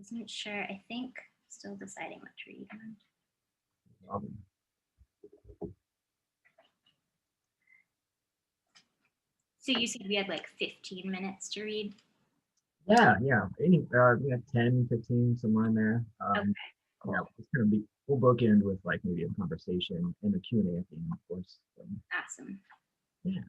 Wasn't sure. I think still deciding what to read. So you said we had like 15 minutes to read? Yeah. Any, we have 10, 15, somewhere in there. Okay, cool. Yeah, it's gonna be, we'll bookend with like maybe a conversation and a Q&A at the end, of course. So, Awesome. yeah.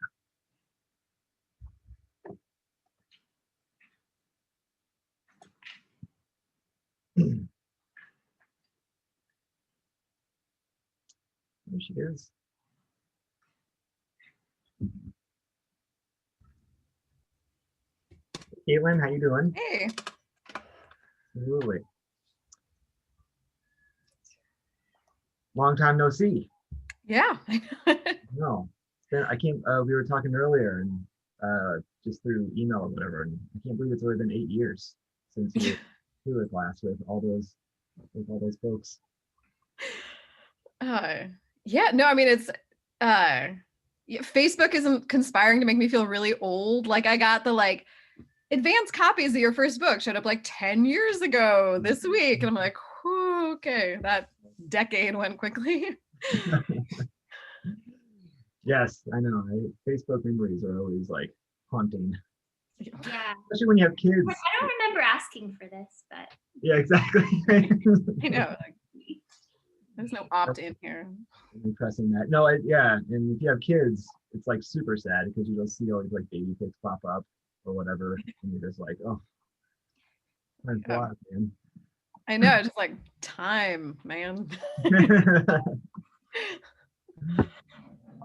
There she is. Caitlin, how you doing? Hey. Absolutely. Long time no see. Yeah. No, I can't. We were talking earlier, and just through email or whatever, and I can't believe it's only been 8 years since you were in class with all those folks. Yeah, no, I mean, it's Facebook isn't conspiring to make me feel really old. Like I got the like advanced copies of your first book showed up like 10 years ago this week. And I'm like, whew, okay, that decade went quickly. Yes, I know. Facebook memories are always like haunting, Yeah. especially when you have kids. I don't remember asking for this, but Yeah, exactly. I know. Like, there's no opt-in here. And pressing that. No, yeah, and if you have kids, it's like super sad because you just see all these like baby pics pop up or whatever, and you're just like, oh, time flies, man. I know, just like time, man.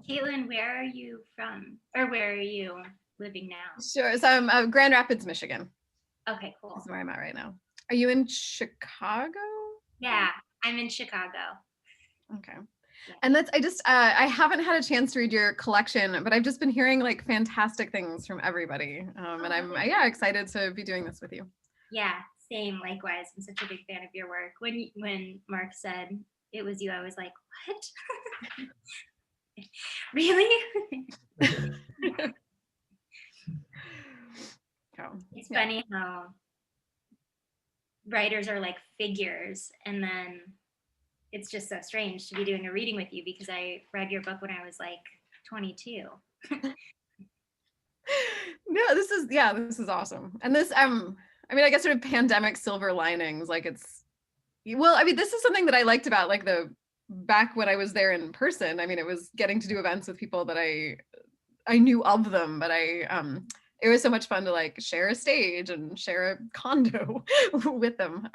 Caitlin, where are you from? Or where are you living now? Sure. So I'm Grand Rapids, Michigan. Okay, cool. That's where I'm at right now. Are you in Chicago? Yeah, I'm in Chicago. Okay. And that's, I haven't had a chance to read your collection, but I've just been hearing like fantastic things from everybody. And I'm excited to be doing this with you. Yeah, same, likewise. I'm such a big fan of your work. When Mark said it was you, I was like, what? Really? It's funny how writers are like figures, and then it's just so strange to be doing a reading with you because I read your book when I was like 22. No, this is awesome. And this, I mean, I guess sort of pandemic silver linings, like this is something that I liked about like back when I was there in person. I mean, it was getting to do events with people that I knew of them, but it was so much fun to like share a stage and share a condo with them.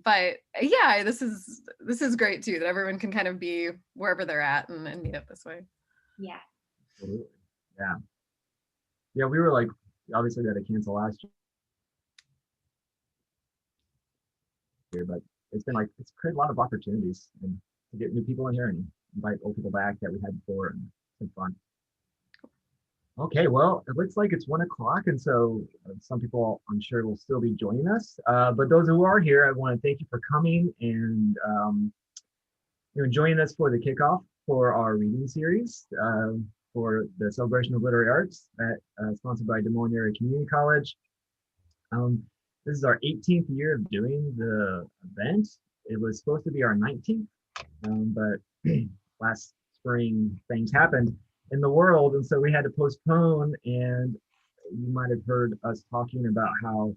But yeah, this is great too, that everyone can kind of be wherever they're at and meet up this way. Yeah. Absolutely. Yeah, we were like, obviously we had to cancel last year, but it's created a lot of opportunities and to get new people in here and invite old people back that we had before, and it's been fun. Okay, well, it looks like it's 1 o'clock, and so some people I'm sure will still be joining us. But those who are here, I want to thank you for coming and joining us for the kickoff for our reading series for the Celebration of Literary Arts, sponsored by Des Moines Area Community College. This is our 18th year of doing the event. It was supposed to be our 19th, but last spring things happened in the world, and so we had to postpone. And you might have heard us talking about how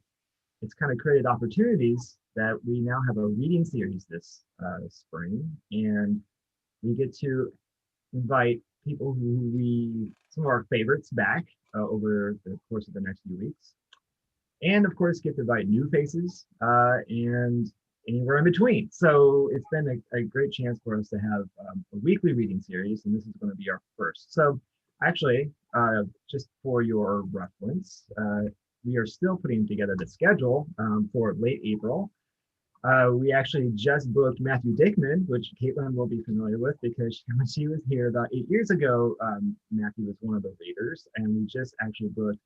it's kind of created opportunities that we now have a reading series this spring, and we get to invite people some of our favorites back over the course of the next few weeks, and of course get to invite new faces and anywhere in between. So it's been a great chance for us to have a weekly reading series, and this is going to be our first. So actually, just for your reference, we are still putting together the schedule for late April. We actually just booked Matthew Dickman, which Caitlin will be familiar with because when she was here about 8 years ago, Matthew was one of the readers, and we just actually booked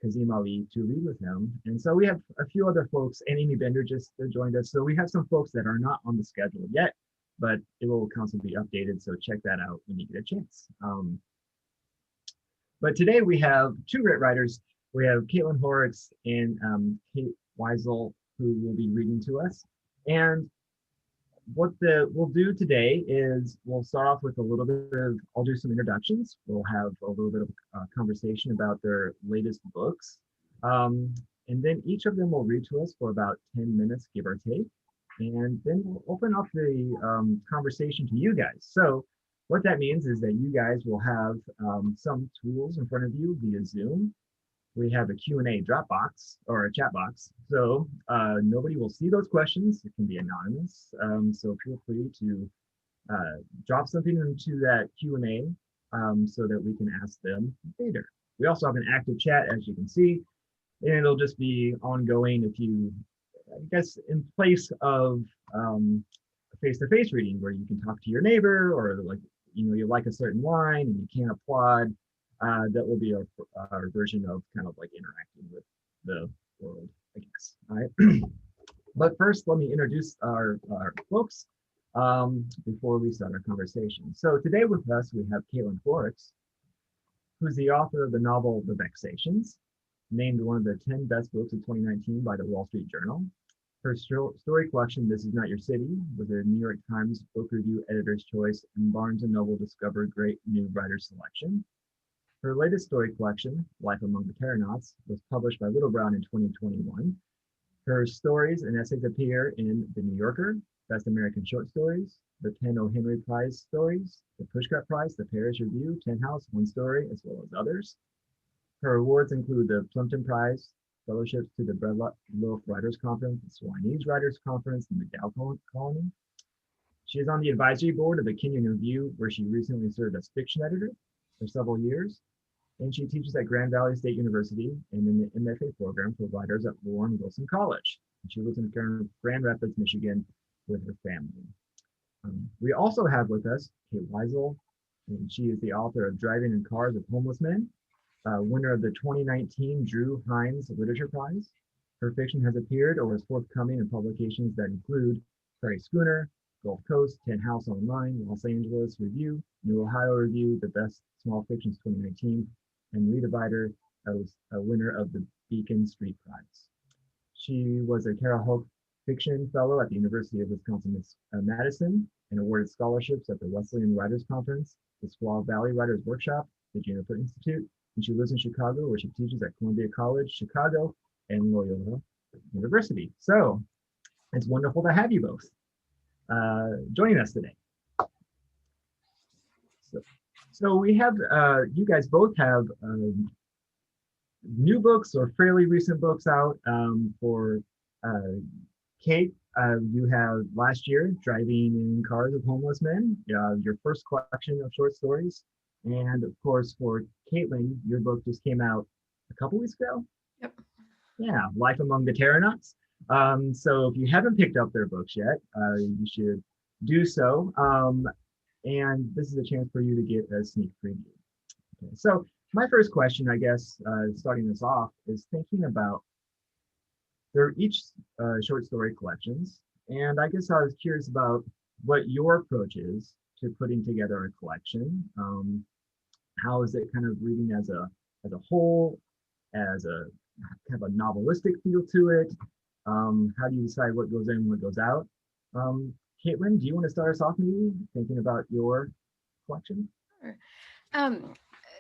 Kazim Ali to read with him. And so we have a few other folks, and Amy Bender just joined us. So we have some folks that are not on the schedule yet, but it will constantly be updated. So check that out when you get a chance. But today we have two writers. We have Caitlin Horrocks and Weisel, who will be reading to us. And what we'll do today is we'll start off with a little bit of, I'll do some introductions. We'll have a little bit of conversation about their latest books. And then each of them will read to us for about 10 minutes, give or take. And then we'll open up the conversation to you guys. So what that means is that you guys will have some tools in front of you via Zoom. We have a Q&A drop box or a chat box. So nobody will see those questions. It can be anonymous. So feel free to drop something into that Q&A so that we can ask them later. We also have an active chat, as you can see, and it'll just be ongoing if you, I guess, in place of face-to-face reading where you can talk to your neighbor, or like, you like a certain wine and you can't applaud. That will be our version of kind of like interacting with the world, I guess. All right. But first, let me introduce our folks before we start our conversation. So today with us, we have Caitlin Forrest, who's the author of the novel The Vexations, named one of the 10 best books of 2019 by the Wall Street Journal. Her story collection, This Is Not Your City, was a New York Times Book Review Editor's Choice and Barnes & Noble Discover Great New Writers Selection. Her latest story collection, Life Among the Terranauts, was published by Little Brown in 2021. Her stories and essays appear in The New Yorker, Best American Short Stories, the Ken O. Henry Prize Stories, the Pushcart Prize, the Paris Review, Tin House, One Story, as well as others. Her awards include the Plimpton Prize, fellowships to the Bread Loaf Writers Conference, the Swanese Writers Conference, and the McDowell Colony. She is on the advisory board of the Kenyon Review, where she recently served as fiction editor for several years. And she teaches at Grand Valley State University and in the MFA program for writers at Warren Wilson College. And she lives in Grand Rapids, Michigan with her family. We also have with us Kate Weisel, and she is the author of Driving in Cars with Homeless Men, winner of the 2019 Drew Hines Literature Prize. Her fiction has appeared or is forthcoming in publications that include Prairie Schooner, Gulf Coast, Tin House Online, Los Angeles Review, New Ohio Review, the Best Small Fictions 2019, and Rita Vider was a winner of the Beacon Street Prize. She was a Carol Hoke Fiction Fellow at the University of Wisconsin-Madison and awarded scholarships at the Wesleyan Writers Conference, the Squaw Valley Writers Workshop, the Juniper Institute, and she lives in Chicago, where she teaches at Columbia College, Chicago, and Loyola University. So it's wonderful to have you both joining us today. So we have, you guys both have new books or fairly recent books out. For Kate, you have last year, Driving in Cars with Homeless Men, your first collection of short stories. And of course, for Caitlin, your book just came out a couple weeks ago. Yep. Yeah, Life Among the Terranauts. So if you haven't picked up their books yet, you should do so. And this is a chance for you to get a sneak preview. Okay, so my first question, I guess, starting this off, is thinking about they're each short story collections. And I guess I was curious about what your approach is to putting together a collection. How is it kind of reading as a whole, as a kind of a novelistic feel to it? How do you decide what goes in, what goes out? Caitlin, do you want to start us off maybe thinking about your collection? Sure.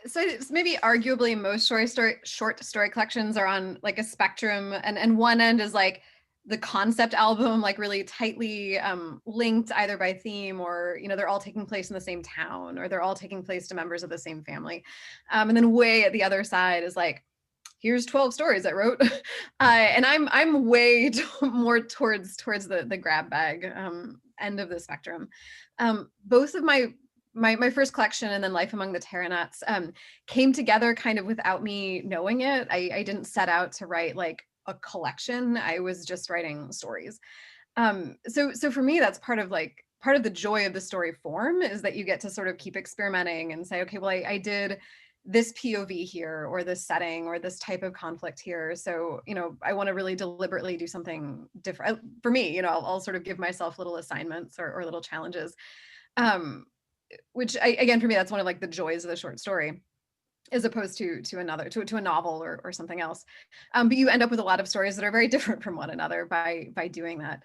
So it's maybe arguably most short story collections are on like a spectrum, and one end is like the concept album, like really tightly linked either by theme or, they're all taking place in the same town, or they're all taking place to members of the same family. And then way at the other side is like, here's 12 stories I wrote. And I'm way more towards the grab bag end of the spectrum. Both of my first collection and then Life Among the Terranauts came together kind of without me knowing it. I didn't set out to write like a collection. I was just writing stories. So for me, that's part of the joy of the story form, is that you get to sort of keep experimenting and say, okay, well, I did this POV here, or this setting, or this type of conflict here. So, I want to really deliberately do something different. For me, I'll sort of give myself little assignments or little challenges, which again, for me, that's one of like the joys of the short story. as opposed to another, to a novel or something else. But you end up with a lot of stories that are very different from one another by doing that.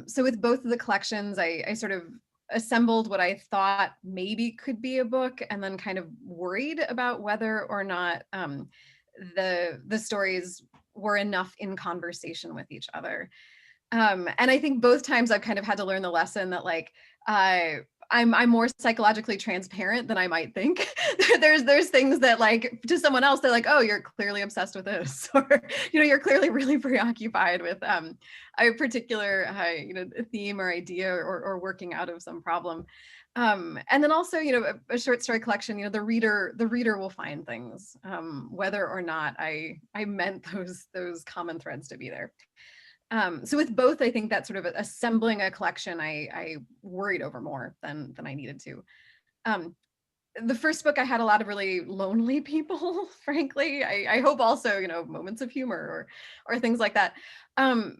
So with both of the collections, I sort of assembled what I thought maybe could be a book, and then kind of worried about whether or not the stories were enough in conversation with each other. And I think both times I've kind of had to learn the lesson that like I'm more psychologically transparent than I might think. There's things that like to someone else they're like, oh, you're clearly obsessed with this, or you're clearly really preoccupied with a particular theme or idea, or working out of some problem. And then also, a short story collection, the reader will find things, whether or not I meant those common threads to be there. So with both, I think that sort of assembling a collection, I worried over more than I needed to. The first book, I had a lot of really lonely people, frankly. I hope also, moments of humor or things like that.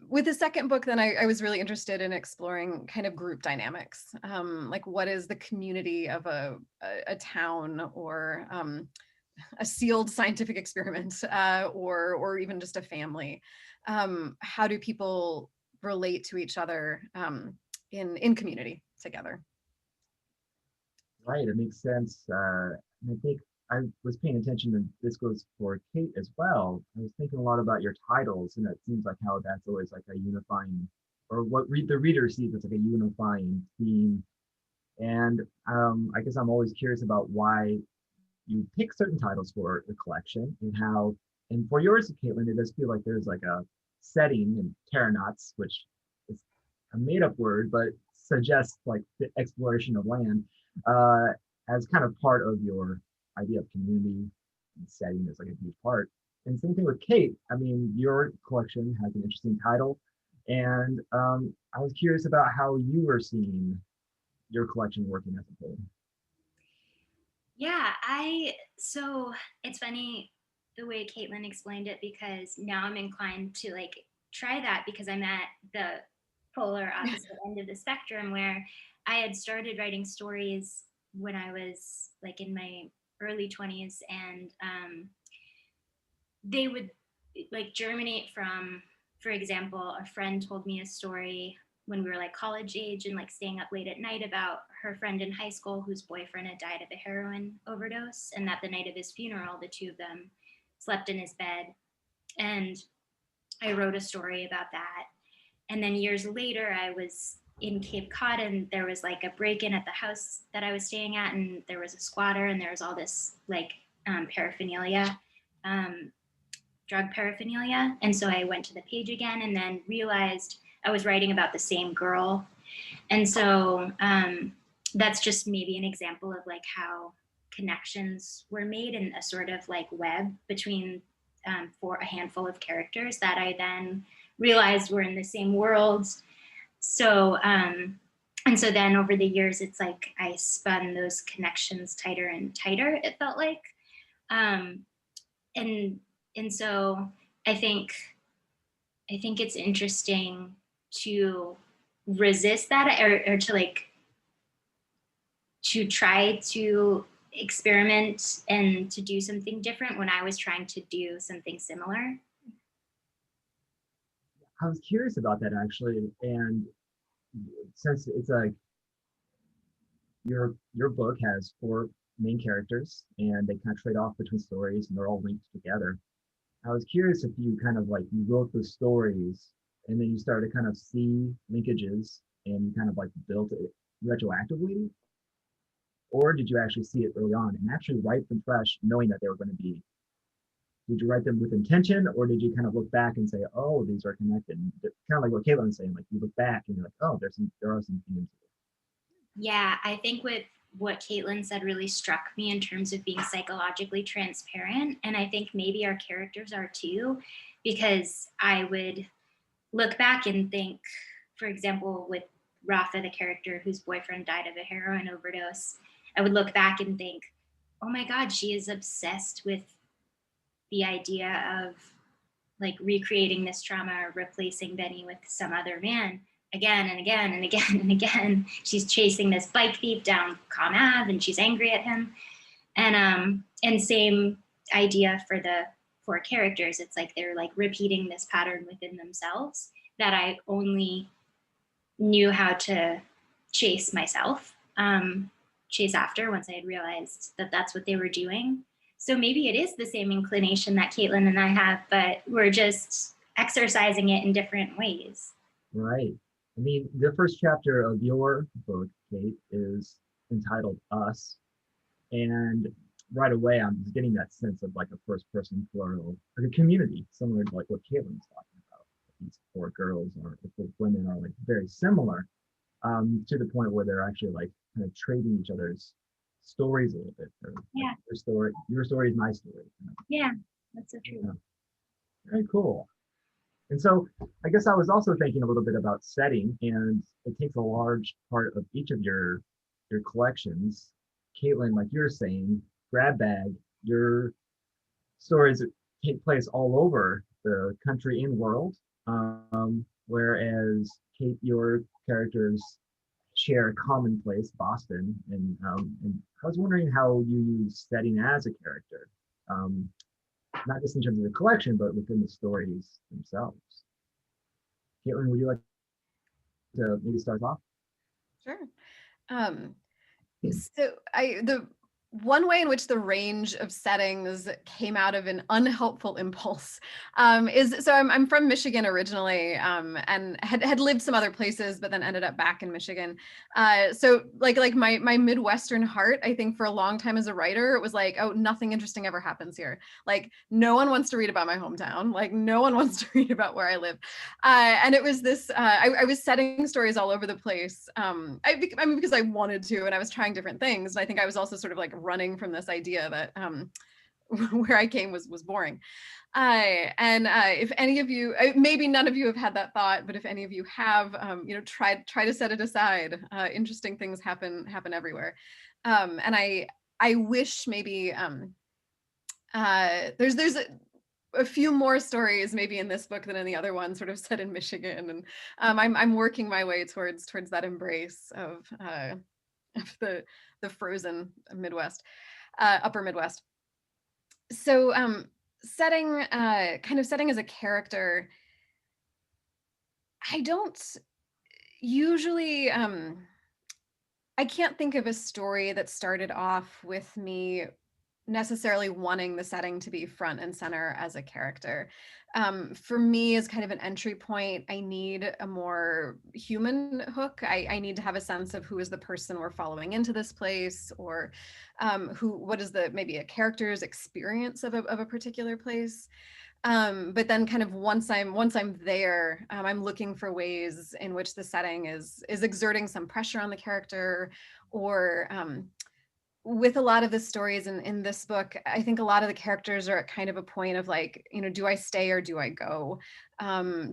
With the second book, then I was really interested in exploring kind of group dynamics. Like what is the community of a town, or a sealed scientific experiment, or even just a family. How do people relate to each other in community together? Right, it makes sense. And I think I was paying attention, and this goes for Kate as well. I was thinking a lot about your titles, and it seems like how that's always like a unifying, or what the reader sees as like a unifying theme. And I guess I'm always curious about why you pick certain titles for the collection, and how, and for yours, Caitlin, it does feel like there's like a setting in Terranauts, which is a made-up word, but suggests like the exploration of land, uh, as kind of part of your idea of community and setting is like a huge part. And same thing with Kate. I mean, your collection has an interesting title, and I was curious about how you were seeing your collection working as a whole. Yeah, so it's funny the way Caitlin explained it, because now I'm inclined to like try that, because I'm at the polar opposite end of the spectrum, where I had started writing stories when I was like in my early 20s, and they would like germinate from, for example, a friend told me a story when we were like college age and like staying up late at night about her friend in high school whose boyfriend had died of a heroin overdose, and that the night of his funeral the two of them slept in his bed. And I wrote a story about that. And then years later, I was in Cape Cod, and there was like a break-in at the house that I was staying at, and there was a squatter, and there was all this like paraphernalia, drug paraphernalia. And so I went to the page again, and then realized I was writing about the same girl. And so that's just maybe an example of like how connections were made in a sort of like web between for a handful of characters that I then realized were in the same world. So and so then over the years, it's like I spun those connections tighter and tighter, it felt like. And so I think it's interesting to resist that, or to like to try to experiment and to do something different when I was trying to do something similar. I was curious about that actually, and since it's like your book has four main characters, and they kind of trade off between stories, and they're all linked together. I was curious if you kind of like you wrote the stories, and then you started to kind of see linkages, and you kind of like built it retroactively, or did you actually see it early on and actually write them fresh, knowing that they were going to be? Did you write them with intention, or did you kind of look back and say, "Oh, these are connected"? Kind of like what Caitlin was saying, like you look back and you're like, "Oh, there are some themes." Yeah, I think with what Caitlin said really struck me in terms of being psychologically transparent. And I think maybe our characters are too, because I would look back and think, for example, with Rafa, the character whose boyfriend died of a heroin overdose, I would look back and think, oh my God, she is obsessed with the idea of like recreating this trauma or replacing Benny with some other man again and again and again and again. She's chasing this bike thief down Comm Ave, and she's angry at him. And And same idea for the four characters. It's like they're like repeating this pattern within themselves that I only knew how to chase myself, chase after once I had realized that that's what they were doing. So maybe it is the same inclination that Caitlin and I have, but we're just exercising it in different ways. Right. I mean, the first chapter of your book, Kate, is entitled Us. And right away, I'm just getting that sense of like a first person plural, like a community, similar to like what Caitlin's talking about. These four girls or the four women are like very similar, to the point where they're actually like kind of trading each other's stories a little bit. Or, Yeah. like, your story is my story. Yeah, that's so true. Yeah. Very cool. And so I guess I was also thinking a little bit about setting, and it takes a large part of each of your collections. Caitlin, like you're saying, grab bag, your stories take place all over the country and world. Whereas Kate, your characters share a common place, Boston. And I was wondering how you use setting as a character. Not just in terms of the collection, but within the stories themselves. Caitlin, would you like to maybe start off? Sure. So the one way in which the range of settings came out of an unhelpful impulse is, so I'm from Michigan originally, and had lived some other places, but then ended up back in Michigan. So like my Midwestern heart, I think for a long time as a writer, it was like, oh, nothing interesting ever happens here. Like no one wants to read about my hometown. Like no one wants to read about where I live. And it was this, I was setting stories all over the place. I mean, because I wanted to, and I was trying different things. And I think I was also sort of like running from this idea that where I came was boring. If any of you, maybe none of you have had that thought, but if any of you have, try to set it aside. Interesting things happen everywhere. And I wish maybe there's a few more stories maybe in this book than in the other one, sort of set in Michigan, and I'm working my way towards that embrace of the frozen Midwest, upper Midwest. So setting as a character, I don't usually I can't think of a story that started off with me necessarily wanting the setting to be front and center as a character. For me, as kind of an entry point, I need a more human hook. I need to have a sense of who is the person we're following into this place, or what is maybe a character's experience of a particular place. But then kind of once I'm there, I'm looking for ways in which the setting is exerting some pressure on the character, or with a lot of the stories in this book, I think a lot of the characters are at kind of a point of like, do I stay or do I go?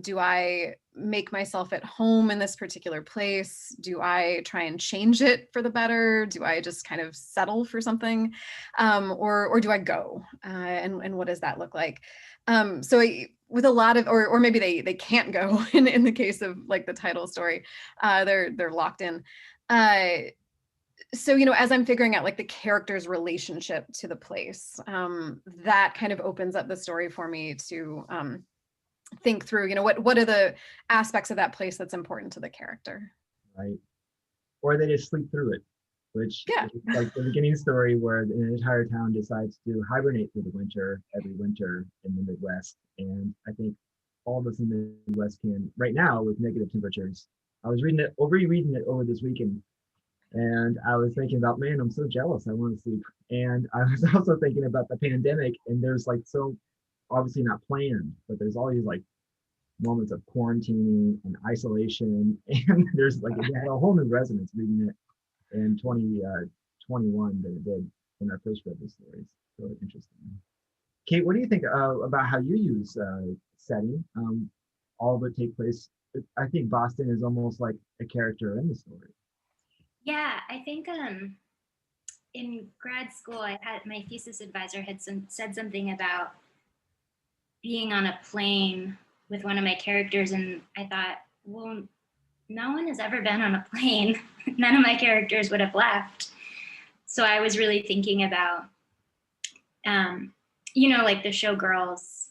Do I make myself at home in this particular place? Do I try and change it for the better? Do I just kind of settle for something? Or do I go? And what does that look like? With a lot of, or maybe they can't go in the case of like the title story, they're locked in. So as I'm figuring out like the character's relationship to the place, that kind of opens up the story for me to think through, what are the aspects of that place that's important to the character. Right. Or they just sleep through it, which Yeah. is like the beginning story where an entire town decides to hibernate through the winter every winter in the Midwest. And I think all of us in the Midwest can right now with negative temperatures. I was rereading it over this weekend, and I was thinking about, man, I'm so jealous. I want to sleep. And I was also thinking about the pandemic, and there's like, so obviously not planned, but there's all these like moments of quarantining and isolation. And there's like, it had a whole new resonance reading it in 2021 than it did when I first read the stories. Really interesting. Kate, what do you think about how you use setting? All of it take place. I think Boston is almost like a character in the story. Yeah, I think in grad school, my thesis advisor had said something about being on a plane with one of my characters, and I thought, well, no one has ever been on a plane. None of my characters would have left. So I was really thinking about you know, like the showgirls,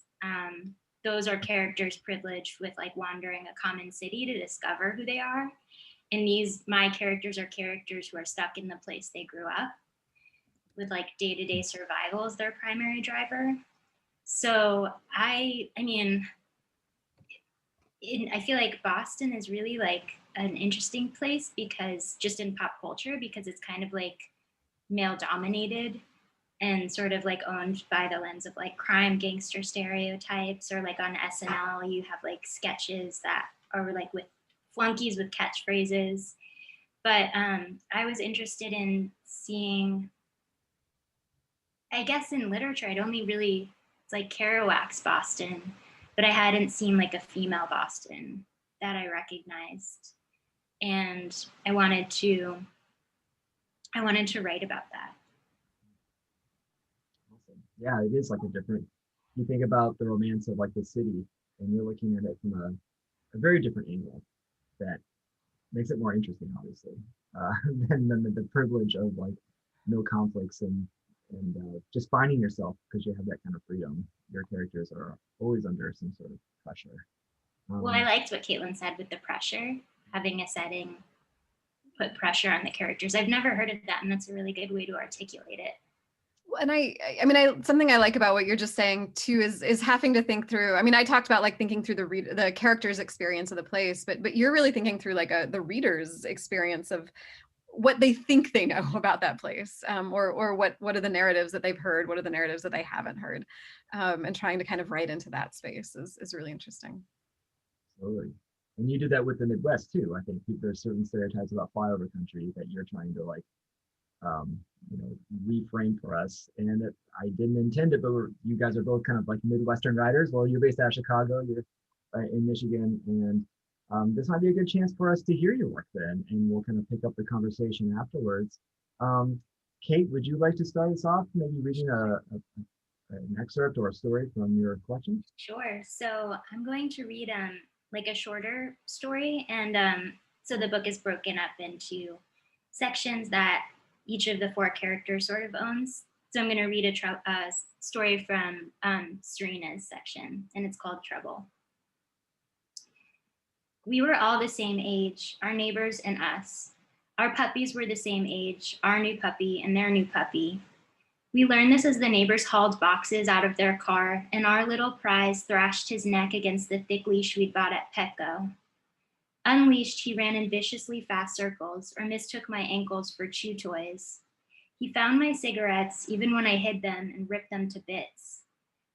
those are characters privileged with like wandering a common city to discover who they are. And my characters are characters who are stuck in the place they grew up with like day-to-day survival as their primary driver. So I mean, I feel like Boston is really like an interesting place because just in pop culture, because it's kind of like male dominated and sort of like owned by the lens of like crime gangster stereotypes, or like on SNL you have like sketches that are like with flunkies with catchphrases. But I was interested in seeing, I guess in literature, I'd only really, it's like Kerouac's Boston, but I hadn't seen like a female Boston that I recognized. And I wanted to write about that. Awesome. Yeah, it is like a different, you think about the romance of like the city and you're looking at it from a very different angle that makes it more interesting, obviously, than the privilege of like no conflicts and just finding yourself because you have that kind of freedom. Your characters are always under some sort of pressure. Well, I liked what Caitlin said with the pressure, having a setting put pressure on the characters. I've never heard of that, and that's a really good way to articulate it. And I mean, something I like about what you're just saying too is having to think through. I mean, I talked about like thinking through the character's experience of the place, but you're really thinking through like the reader's experience of what they think they know about that place, or what are the narratives that they've heard, what are the narratives that they haven't heard, and trying to kind of write into that space is really interesting. Absolutely. And you do that with the Midwest too. I think there's certain stereotypes about flyover country that you're trying to like reframe for us. And I didn't intend it, but you guys are both kind of like Midwestern writers. Well, you're based out of Chicago, you're in Michigan, and this might be a good chance for us to hear your work then, and we'll kind of pick up the conversation afterwards. Kate, would you like to start us off, maybe reading an excerpt or a story from your collection? Sure. So I'm going to read like a shorter story, and so the book is broken up into sections that each of the 4 characters sort of owns. So I'm going to read a story from Serena's section, and it's called Trouble. We were all the same age, our neighbors and us. Our puppies were the same age, our new puppy and their new puppy. We learned this as the neighbors hauled boxes out of their car, and our little prize thrashed his neck against the thick leash we'd bought at Petco. Unleashed, he ran in viciously fast circles or mistook my ankles for chew toys. He found my cigarettes even when I hid them and ripped them to bits.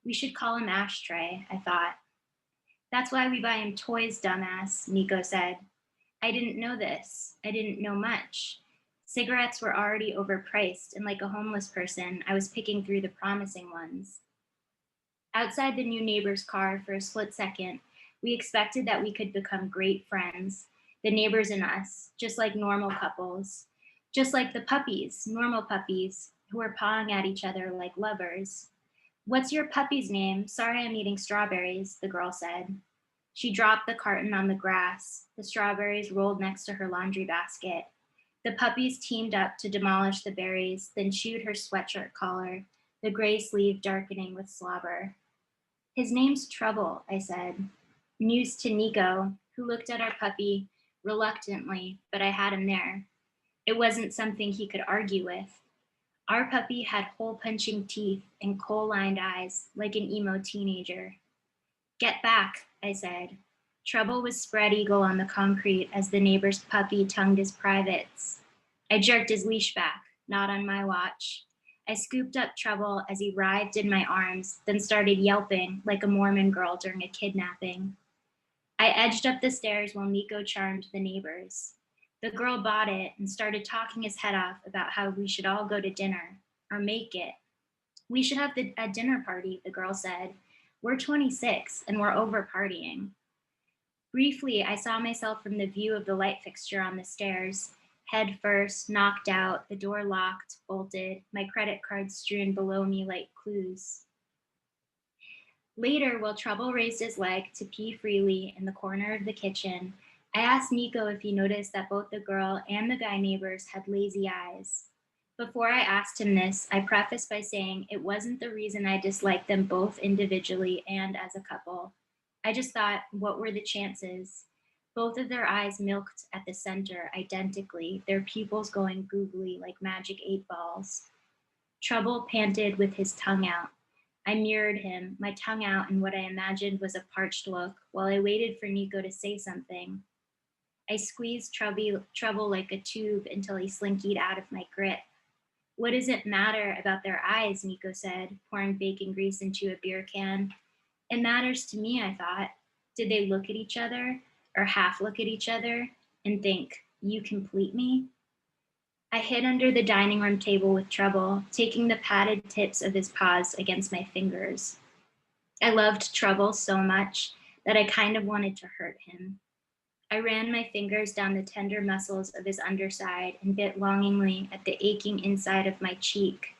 We should call him Ashtray, I thought. That's why we buy him toys, dumbass, Nico said. I didn't know this. I didn't know much. Cigarettes were already overpriced, and like a homeless person, I was picking through the promising ones. Outside the new neighbor's car for a split second, we expected that we could become great friends, the neighbors and us, just like normal couples, just like the puppies, normal puppies, who were pawing at each other like lovers. What's your puppy's name? Sorry, I'm eating strawberries, the girl said. She dropped the carton on the grass. The strawberries rolled next to her laundry basket. The puppies teamed up to demolish the berries, then chewed her sweatshirt collar, the gray sleeve darkening with slobber. His name's Trouble, I said. News to Nico, who looked at our puppy reluctantly, but I had him there. It wasn't something he could argue with. Our puppy had hole-punching teeth and coal-lined eyes, like an emo teenager. Get back, I said. Trouble was spread eagle on the concrete as the neighbor's puppy tongued his privates. I jerked his leash back, not on my watch. I scooped up Trouble as he writhed in my arms, then started yelping like a Mormon girl during a kidnapping. I edged up the stairs while Nico charmed the neighbors. The girl bought it and started talking his head off about how we should all go to dinner, or make it. We should have a dinner party, the girl said. We're 26 and we're over partying. Briefly, I saw myself from the view of the light fixture on the stairs, head first, knocked out, the door locked, bolted, my credit cards strewn below me like clues. Later, while Trouble raised his leg to pee freely in the corner of the kitchen, I asked Nico if he noticed that both the girl and the guy neighbors had lazy eyes. Before I asked him this, I prefaced by saying it wasn't the reason I disliked them both individually and as a couple. I just thought, what were the chances? Both of their eyes milked at the center identically, their pupils going googly like magic 8 balls. Trouble panted with his tongue out. I mirrored him, my tongue out in what I imagined was a parched look, while I waited for Nico to say something. I squeezed Trouble like a tube until he slinkied out of my grip. What does it matter about their eyes? Nico said, pouring bacon grease into a beer can. It matters to me, I thought. Did they look at each other, or half look at each other, and think, you complete me? I hid under the dining room table with Trouble, taking the padded tips of his paws against my fingers. I loved Trouble so much that I kind of wanted to hurt him. I ran my fingers down the tender muscles of his underside and bit longingly at the aching inside of my cheek.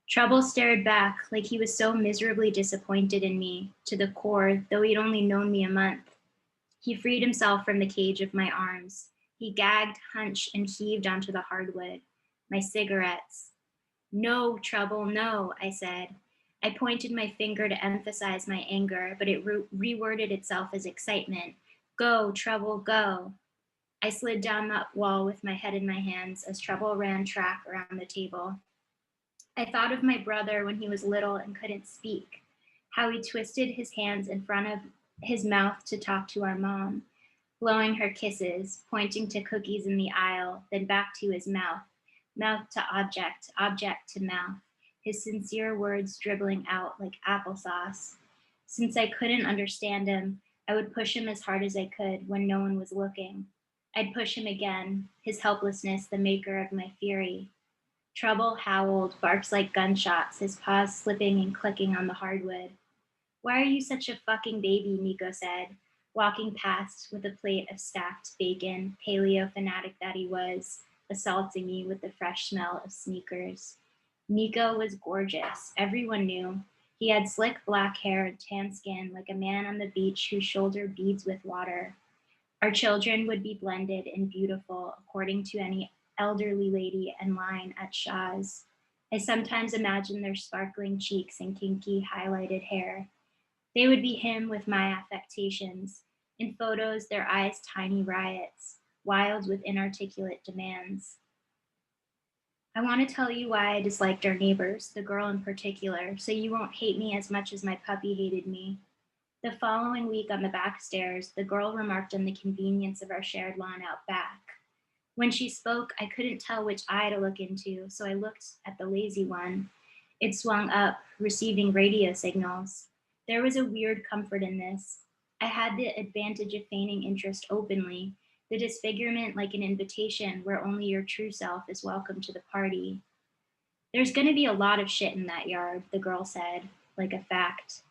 Trouble stared back like he was so miserably disappointed in me, to the core, though he'd only known me a month. He freed himself from the cage of my arms. He gagged, hunched, and heaved onto the hardwood. My cigarettes. No, Trouble, no, I said. I pointed my finger to emphasize my anger, but it reworded itself as excitement. Go, Trouble, go. I slid down that wall with my head in my hands as Trouble ran track around the table. I thought of my brother when he was little and couldn't speak, how he twisted his hands in front of his mouth to talk to our mom, blowing her kisses, pointing to cookies in the aisle, then back to his mouth, mouth to object, object to mouth, his sincere words dribbling out like applesauce. Since I couldn't understand him, I would push him as hard as I could when no one was looking. I'd push him again, his helplessness the maker of my fury. Trouble howled, barks like gunshots, his paws slipping and clicking on the hardwood. Why are you such a fucking baby? Nico said, walking past with a plate of stacked bacon, paleo fanatic that he was, assaulting me with the fresh smell of sneakers. Nico was gorgeous, everyone knew. He had slick black hair and tan skin like a man on the beach whose shoulder beads with water. Our children would be blended and beautiful according to any elderly lady in line at Shaw's. I sometimes imagine their sparkling cheeks and kinky highlighted hair. They would be him with my affectations. In photos, their eyes tiny riots, wild with inarticulate demands. I want to tell you why I disliked our neighbors, the girl in particular, so you won't hate me as much as my puppy hated me. The following week on the back stairs, the girl remarked on the convenience of our shared lawn out back. When she spoke, I couldn't tell which eye to look into, so I looked at the lazy one. It swung up, receiving radio signals. There was a weird comfort in this. I had the advantage of feigning interest openly, the disfigurement like an invitation where only your true self is welcome to the party. There's going to be a lot of shit in that yard, the girl said, like a fact.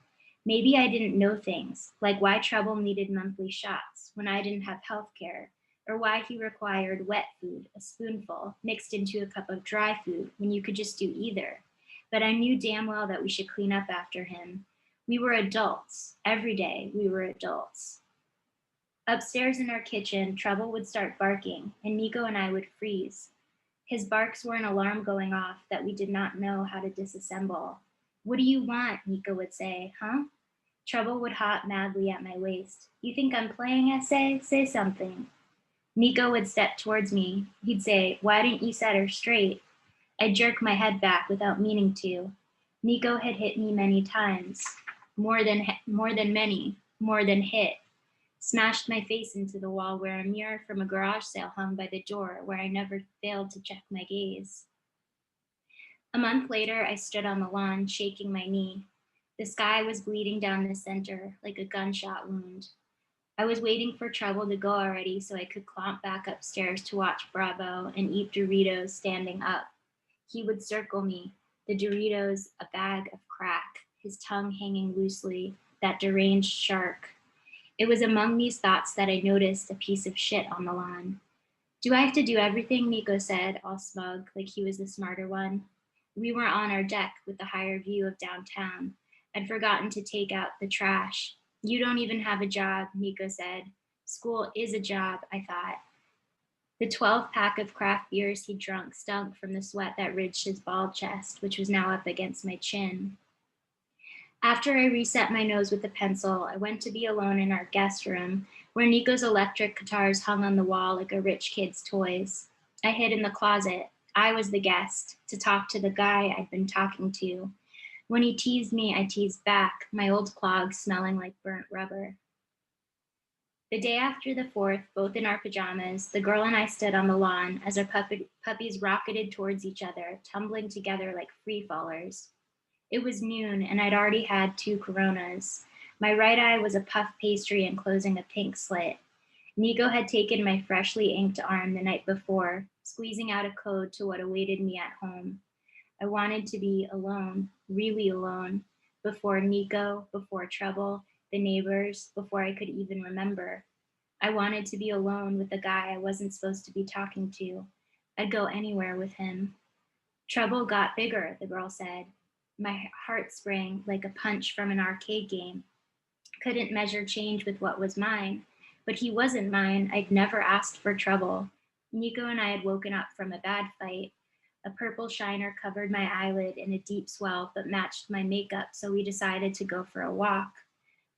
Maybe I didn't know things, like why Trouble needed monthly shots when I didn't have health care, or why he required wet food, a spoonful, mixed into a cup of dry food when you could just do either. But I knew damn well that we should clean up after him. We were adults. Every day we were adults. Upstairs in our kitchen, Trouble would start barking, and Nico and I would freeze. His barks were an alarm going off that we did not know how to disassemble. What do you want? Nico would say, huh? Trouble would hop madly at my waist. You think I'm playing essay? Say something. Nico would step towards me. He'd say, why didn't you set her straight? I'd jerk my head back without meaning to. Nico had hit me many times. More than many, more than hit. Smashed my face into the wall where a mirror from a garage sale hung by the door where I never failed to check my gaze. A month later, I stood on the lawn, shaking my knee. The sky was bleeding down the center like a gunshot wound. I was waiting for Trouble to go already so I could clomp back upstairs to watch Bravo and eat Doritos standing up. He would circle me, the Doritos a bag of crack, his tongue hanging loosely, that deranged shark. It was among these thoughts that I noticed a piece of shit on the lawn. Do I have to do everything? Nico said, all smug, like he was the smarter one. We were on our deck with the higher view of downtown. I'd forgotten to take out the trash. You don't even have a job, Nico said. School is a job, I thought. The 12-pack of craft beers he drunk stunk from the sweat that ridged his bald chest, which was now up against my chin. After I reset my nose with a pencil, I went to be alone in our guest room, where Nico's electric guitars hung on the wall like a rich kid's toys. I hid in the closet. I was the guest, to talk to the guy I'd been talking to. When he teased me, I teased back, my old clogs smelling like burnt rubber. The day after the 4th, both in our pajamas, the girl and I stood on the lawn as our puppies rocketed towards each other, tumbling together like free fallers. It was noon, and I'd already had 2 Coronas. My right eye was a puff pastry enclosing a pink slit. Nico had taken my freshly inked arm the night before, squeezing out a code to what awaited me at home. I wanted to be alone, really alone, before Nico, before trouble, the neighbors, before I could even remember. I wanted to be alone with the guy I wasn't supposed to be talking to. I'd go anywhere with him. Trouble got bigger, the girl said. My heart sprang like a punch from an arcade game. Couldn't measure change with what was mine, but he wasn't mine. I'd never asked for trouble. Nico and I had woken up from a bad fight. A purple shiner covered my eyelid in a deep swell but matched my makeup, so we decided to go for a walk.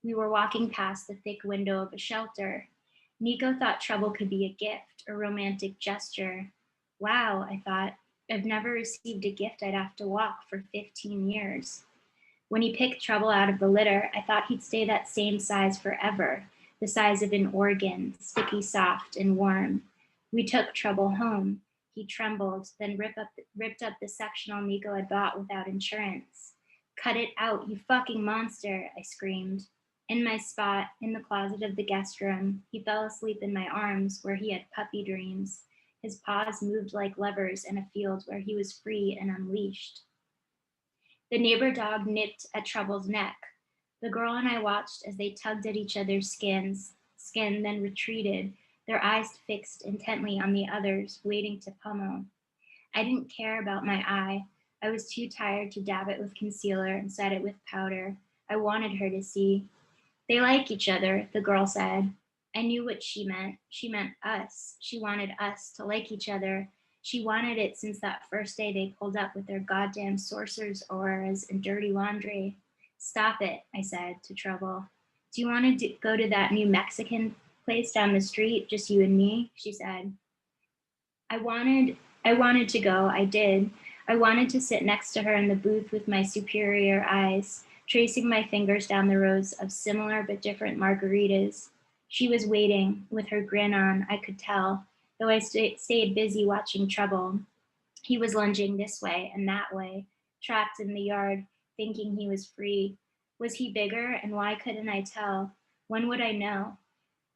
We were walking past the thick window of a shelter. Nico thought trouble could be a gift, a romantic gesture. Wow, I thought, I've never received a gift I'd have to walk for 15 years. When he picked Trouble out of the litter, I thought he'd stay that same size forever, the size of an organ, sticky soft and warm. We took Trouble home. He trembled, then ripped up the sectional Nico had bought without insurance. Cut it out, you fucking monster, I screamed. In my spot, in the closet of the guest room, he fell asleep in my arms where he had puppy dreams. His paws moved like levers in a field where he was free and unleashed. The neighbor dog nipped at Trouble's neck. The girl and I watched as they tugged at each other's skin, then retreated, their eyes fixed intently on the other's, waiting to pummel. I didn't care about my eye. I was too tired to dab it with concealer and set it with powder. I wanted her to see. They like each other, the girl said. I knew what she meant. She meant us. She wanted us to like each other. She wanted it since that first day they pulled up with their goddamn sorcerer's auras and dirty laundry. Stop it, I said to Trouble. Do you want to go to that new Mexican place down the street, just you and me? She said. I wanted to go, I did. I wanted to sit next to her in the booth with my superior eyes, tracing my fingers down the rows of similar but different margaritas. She was waiting, with her grin on, I could tell, though I stayed busy watching Trouble. He was lunging this way and that way, trapped in the yard, thinking he was free. Was he bigger, and why couldn't I tell? When would I know?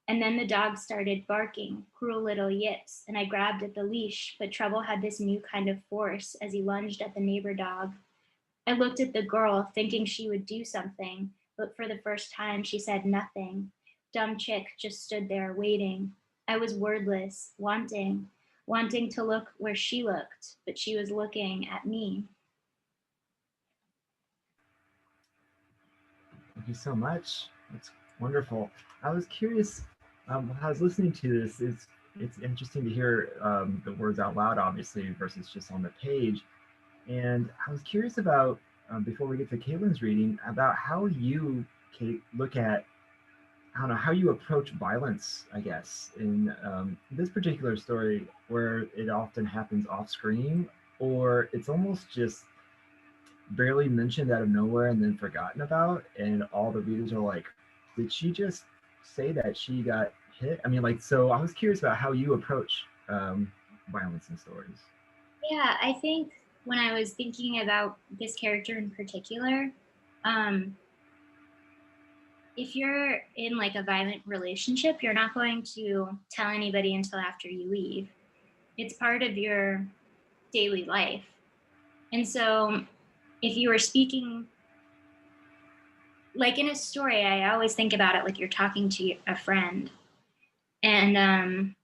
And then the dog started barking, cruel little yips, and I grabbed at the leash, but Trouble had this new kind of force as he lunged at the neighbor dog. I looked at the girl, thinking she would do something, but for the first time she said nothing. Dumb chick just stood there waiting. I was wordless, wanting to look where she looked, but she was looking at me. Thank you so much. That's wonderful. I was curious, I was listening to this, it's interesting to hear the words out loud, obviously, versus just on the page. And I was curious about, before we get to Caitlin's reading, about how you, Kate, look at, I don't know, how you approach violence, I guess, in this particular story, where it often happens off screen, or it's almost just barely mentioned out of nowhere and then forgotten about, and all the readers are like, did she just say that she got hit? I mean, like, so I was curious about how you approach violence in stories. Yeah, I think when I was thinking about this character in particular, if you're in like a violent relationship, you're not going to tell anybody until after you leave. It's part of your daily life. And so if you were speaking, like in a story, I always think about it like you're talking to a friend. And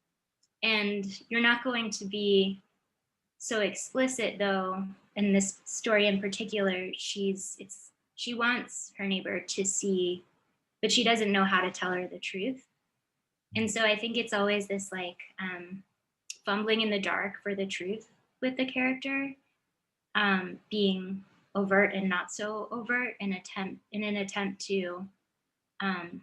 you're not going to be so explicit, though. In this story in particular, she wants her neighbor to see, but she doesn't know how to tell her the truth. And so I think it's always this like fumbling in the dark for the truth with the character, being overt and not so overt, in an attempt to um,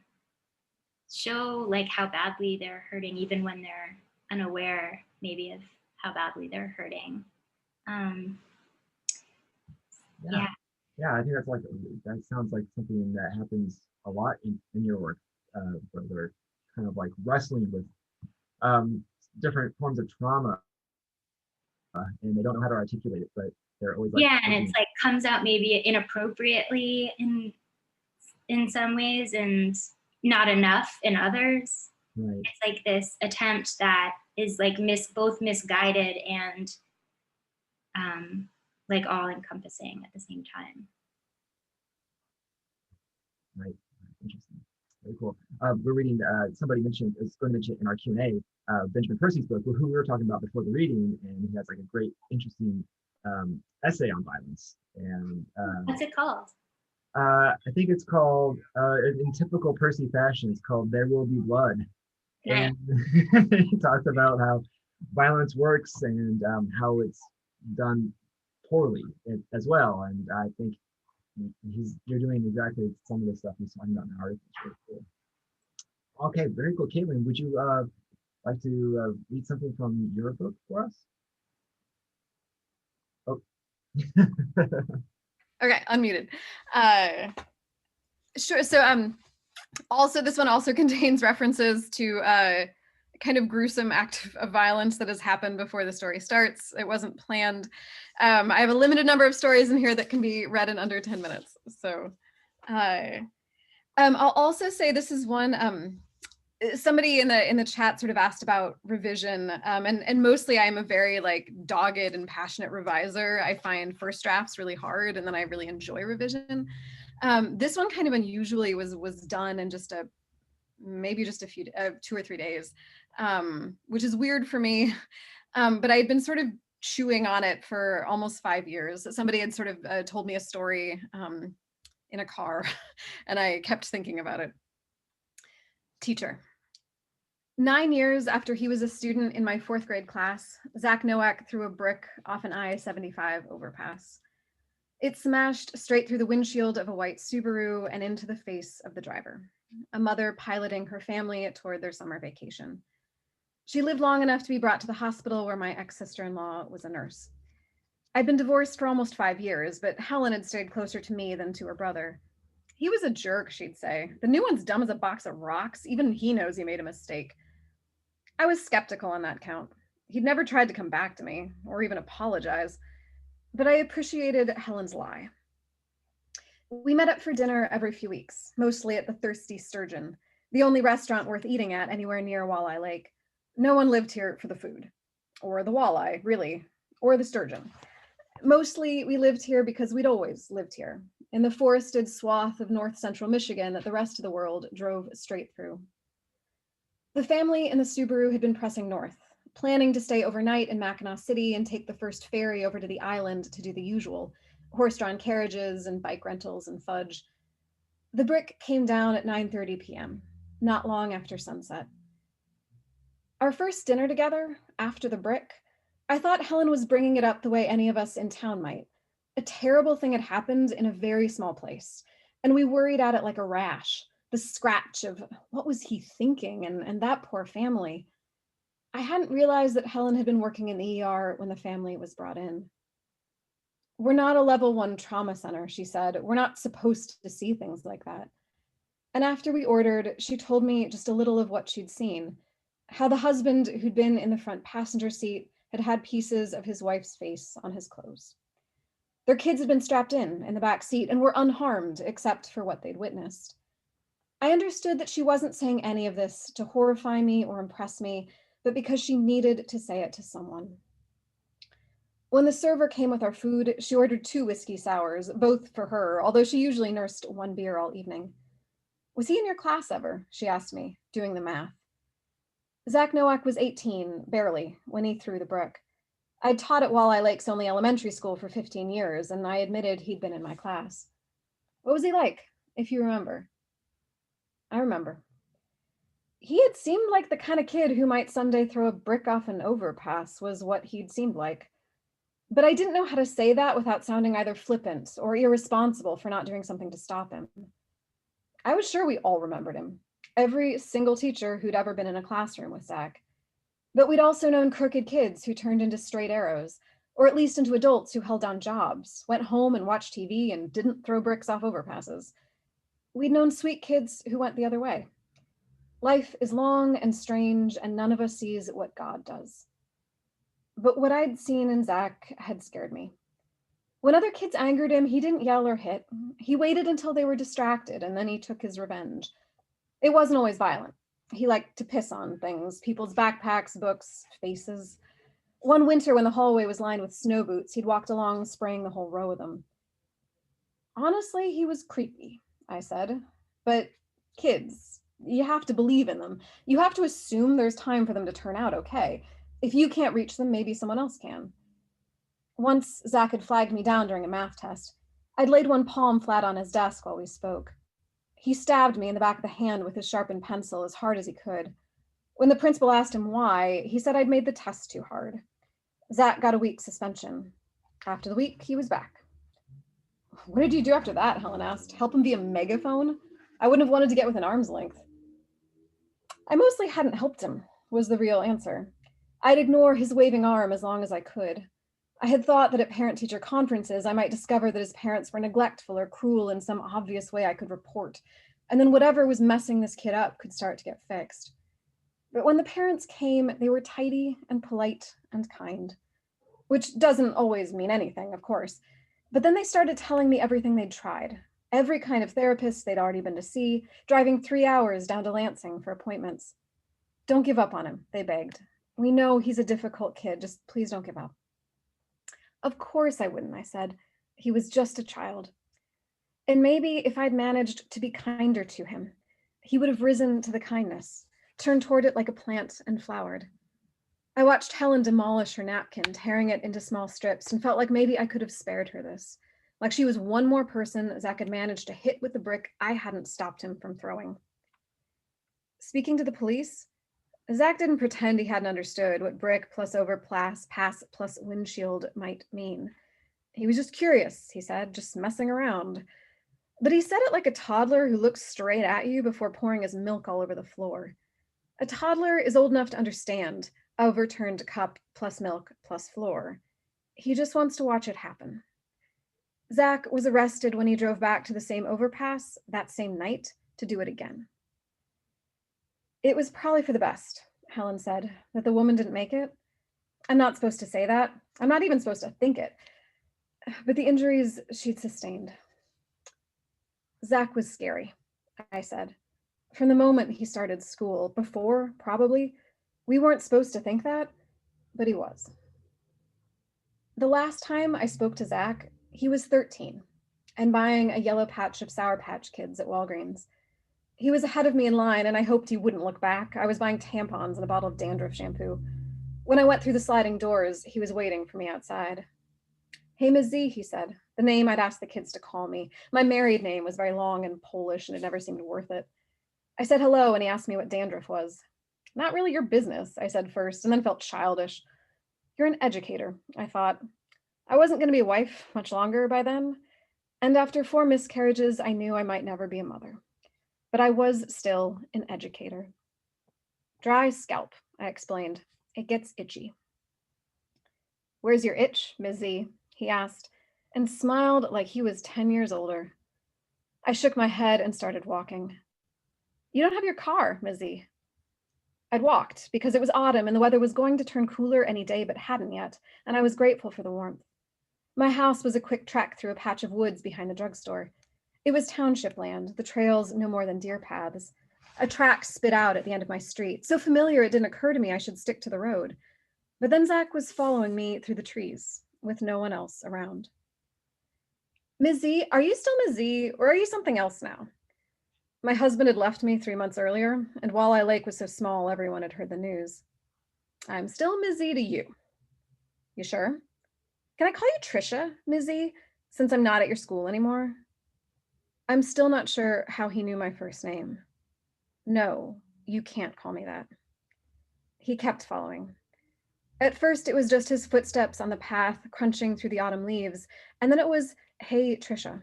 show like how badly they're hurting, even when they're unaware maybe of how badly they're hurting. Um, Yeah. yeah, Yeah, I think that's like that sounds like something that happens a lot in your work, where they're kind of like wrestling with um, different forms of trauma, and they don't know how to articulate it, but they're always like yeah, and looking. it's like comes out maybe inappropriately in some ways and not enough in others. Right. It's like this attempt that is like both misguided and um, like all encompassing at the same time. Right. Interesting. Very cool. We're reading. Somebody mentioned is going to mention in our Q&A Benjamin Percy's book, who we were talking about before the reading, and he has like a great, interesting essay on violence. And What's it called? I think it's called, in typical Percy fashion, it's called "There Will Be Blood," Nice. and he talks about how violence works and how it's done poorly as well. And I think you're doing exactly some of the stuff he's talking about in the article. It's really cool. Okay, very cool. Caitlin, would you like to read something from your book for us? Oh. Okay, unmuted. Sure. So also this one also contains references to kind of gruesome act of violence that has happened before the story starts. It wasn't planned. I have a limited number of stories in here that can be read in under 10 minutes. So I'll also say this is one, somebody in the chat sort of asked about revision, and mostly I'm a very like dogged and passionate reviser. I find first drafts really hard, and then I really enjoy revision. This one kind of unusually was done in just maybe just a few 2 or 3 days, which is weird for me. But I had been sort of chewing on it for almost 5 years. Somebody had sort of told me a story in a car, and I kept thinking about it. Teacher. 9 years after he was a student in my 4th grade class, Zach Nowak threw a brick off an I-75 overpass. It smashed straight through the windshield of a white Subaru and into the face of the driver, a mother piloting her family toward their summer vacation. She lived long enough to be brought to the hospital where my ex-sister-in-law was a nurse. I'd been divorced for almost 5 years, but Helen had stayed closer to me than to her brother. He was a jerk, she'd say. The new one's dumb as a box of rocks. Even he knows he made a mistake. I was skeptical on that count. He'd never tried to come back to me or even apologize, but I appreciated Helen's lie. We met up for dinner every few weeks, mostly at the Thirsty Sturgeon, the only restaurant worth eating at anywhere near Walleye Lake. No one lived here for the food, or the walleye, really, or the sturgeon. Mostly we lived here because we'd always lived here, in the forested swath of north central Michigan that the rest of the world drove straight through. The family in the Subaru had been pressing north, planning to stay overnight in Mackinac City and take the first ferry over to the island to do the usual, horse-drawn carriages and bike rentals and fudge. The brick came down at 9:30 p.m., not long after sunset. Our first dinner together, after the brick, I thought Helen was bringing it up the way any of us in town might. A terrible thing had happened in a very small place, and we worried at it like a rash, the scratch of what was he thinking, and that poor family. I hadn't realized that Helen had been working in the ER when the family was brought in. We're not a level 1 trauma center, she said. We're not supposed to see things like that. And after we ordered, she told me just a little of what she'd seen, how the husband who'd been in the front passenger seat had had pieces of his wife's face on his clothes. Their kids had been strapped in the back seat and were unharmed except for what they'd witnessed. I understood that she wasn't saying any of this to horrify me or impress me, but because she needed to say it to someone. When the server came with our food, she ordered 2 whiskey sours, both for her, although she usually nursed 1 beer all evening. Was he in your class ever? She asked me, doing the math. Zach Nowak was 18, barely, when he threw the brick. I'd taught at Walleye Lake's only elementary school for 15 years, and I admitted he'd been in my class. What was he like, if you remember? I remember. He had seemed like the kind of kid who might someday throw a brick off an overpass, was what he'd seemed like. But I didn't know how to say that without sounding either flippant or irresponsible for not doing something to stop him. I was sure we all remembered him, every single teacher who'd ever been in a classroom with Zach. But we'd also known crooked kids who turned into straight arrows, or at least into adults who held down jobs, went home and watched TV, and didn't throw bricks off overpasses. We'd known sweet kids who went the other way. Life is long and strange, and none of us sees what God does. But what I'd seen in Zach had scared me. When other kids angered him, he didn't yell or hit. He waited until they were distracted, and then he took his revenge. It wasn't always violent. He liked to piss on things, people's backpacks, books, faces. One winter when the hallway was lined with snow boots, he'd walked along spraying the whole row of them. Honestly, he was creepy, I said. But kids, you have to believe in them. You have to assume there's time for them to turn out okay. If you can't reach them, maybe someone else can. Once Zach had flagged me down during a math test. I'd laid one palm flat on his desk while we spoke. He stabbed me in the back of the hand with his sharpened pencil as hard as he could. When the principal asked him why, he said I'd made the test too hard. Zach got a week suspension. After the week, he was back. What did you do after that? Helen asked. Help him be a megaphone? I wouldn't have wanted to get within arm's length. I mostly hadn't helped him, was the real answer. I'd ignore his waving arm as long as I could. I had thought that at parent-teacher conferences, I might discover that his parents were neglectful or cruel in some obvious way I could report, and then whatever was messing this kid up could start to get fixed. But when the parents came, they were tidy and polite and kind, which doesn't always mean anything, of course. But then they started telling me everything they'd tried, every kind of therapist they'd already been to see, driving 3 hours down to Lansing for appointments. Don't give up on him, they begged. We know he's a difficult kid, just please don't give up. Of course I wouldn't, I said. He was just a child. And maybe if I'd managed to be kinder to him, he would have risen to the kindness, turned toward it like a plant and flowered. I watched Helen demolish her napkin, tearing it into small strips, and felt like maybe I could have spared her this, like she was one more person Zach had managed to hit with the brick I hadn't stopped him from throwing. Speaking to the police, Zach didn't pretend he hadn't understood what brick plus overpass pass plus windshield might mean. He was just curious, he said, just messing around. But he said it like a toddler who looks straight at you before pouring his milk all over the floor. A toddler is old enough to understand overturned cup plus milk plus floor. He just wants to watch it happen. Zach was arrested when he drove back to the same overpass that same night to do it again. It was probably for the best, Helen said, that the woman didn't make it. I'm not supposed to say that. I'm not even supposed to think it. But the injuries she'd sustained. Zach was scary, I said. From the moment he started school, before, probably, we weren't supposed to think that, but he was. The last time I spoke to Zach, he was 13 and buying a yellow patch of Sour Patch Kids at Walgreens. He was ahead of me in line, and I hoped he wouldn't look back. I was buying tampons and a bottle of dandruff shampoo. When I went through the sliding doors, he was waiting for me outside. Hey, Ms. Z, he said, the name I'd asked the kids to call me. My married name was very long and Polish, and it never seemed worth it. I said hello, and he asked me what dandruff was. Not really your business, I said first, and then felt childish. You're an educator, I thought. I wasn't going to be a wife much longer by then, and after 4 miscarriages, I knew I might never be a mother. But I was still an educator. Dry scalp, I explained. It gets itchy. Where's your itch, Ms. Z? He asked, and smiled like he was 10 years older. I shook my head and started walking. You don't have your car, Ms. Z. I'd walked because it was autumn and the weather was going to turn cooler any day but hadn't yet, and I was grateful for the warmth. My house was a quick trek through a patch of woods behind the drugstore. It was township land, the trails no more than deer paths. A track spit out at the end of my street, so familiar it didn't occur to me I should stick to the road. But then Zach was following me through the trees, with no one else around. Ms. Z, are you still Ms. Z, or are you something else now? My husband had left me 3 months earlier, and Walleye Lake was so small, everyone had heard the news. I'm still Ms. Z to you. You sure? Can I call you Trisha, Ms. Z, since I'm not at your school anymore? I'm still not sure how he knew my first name. No, You can't call me that. He kept following. At first, it was just his footsteps on the path crunching through the autumn leaves, and then it was, "Hey, Trisha,"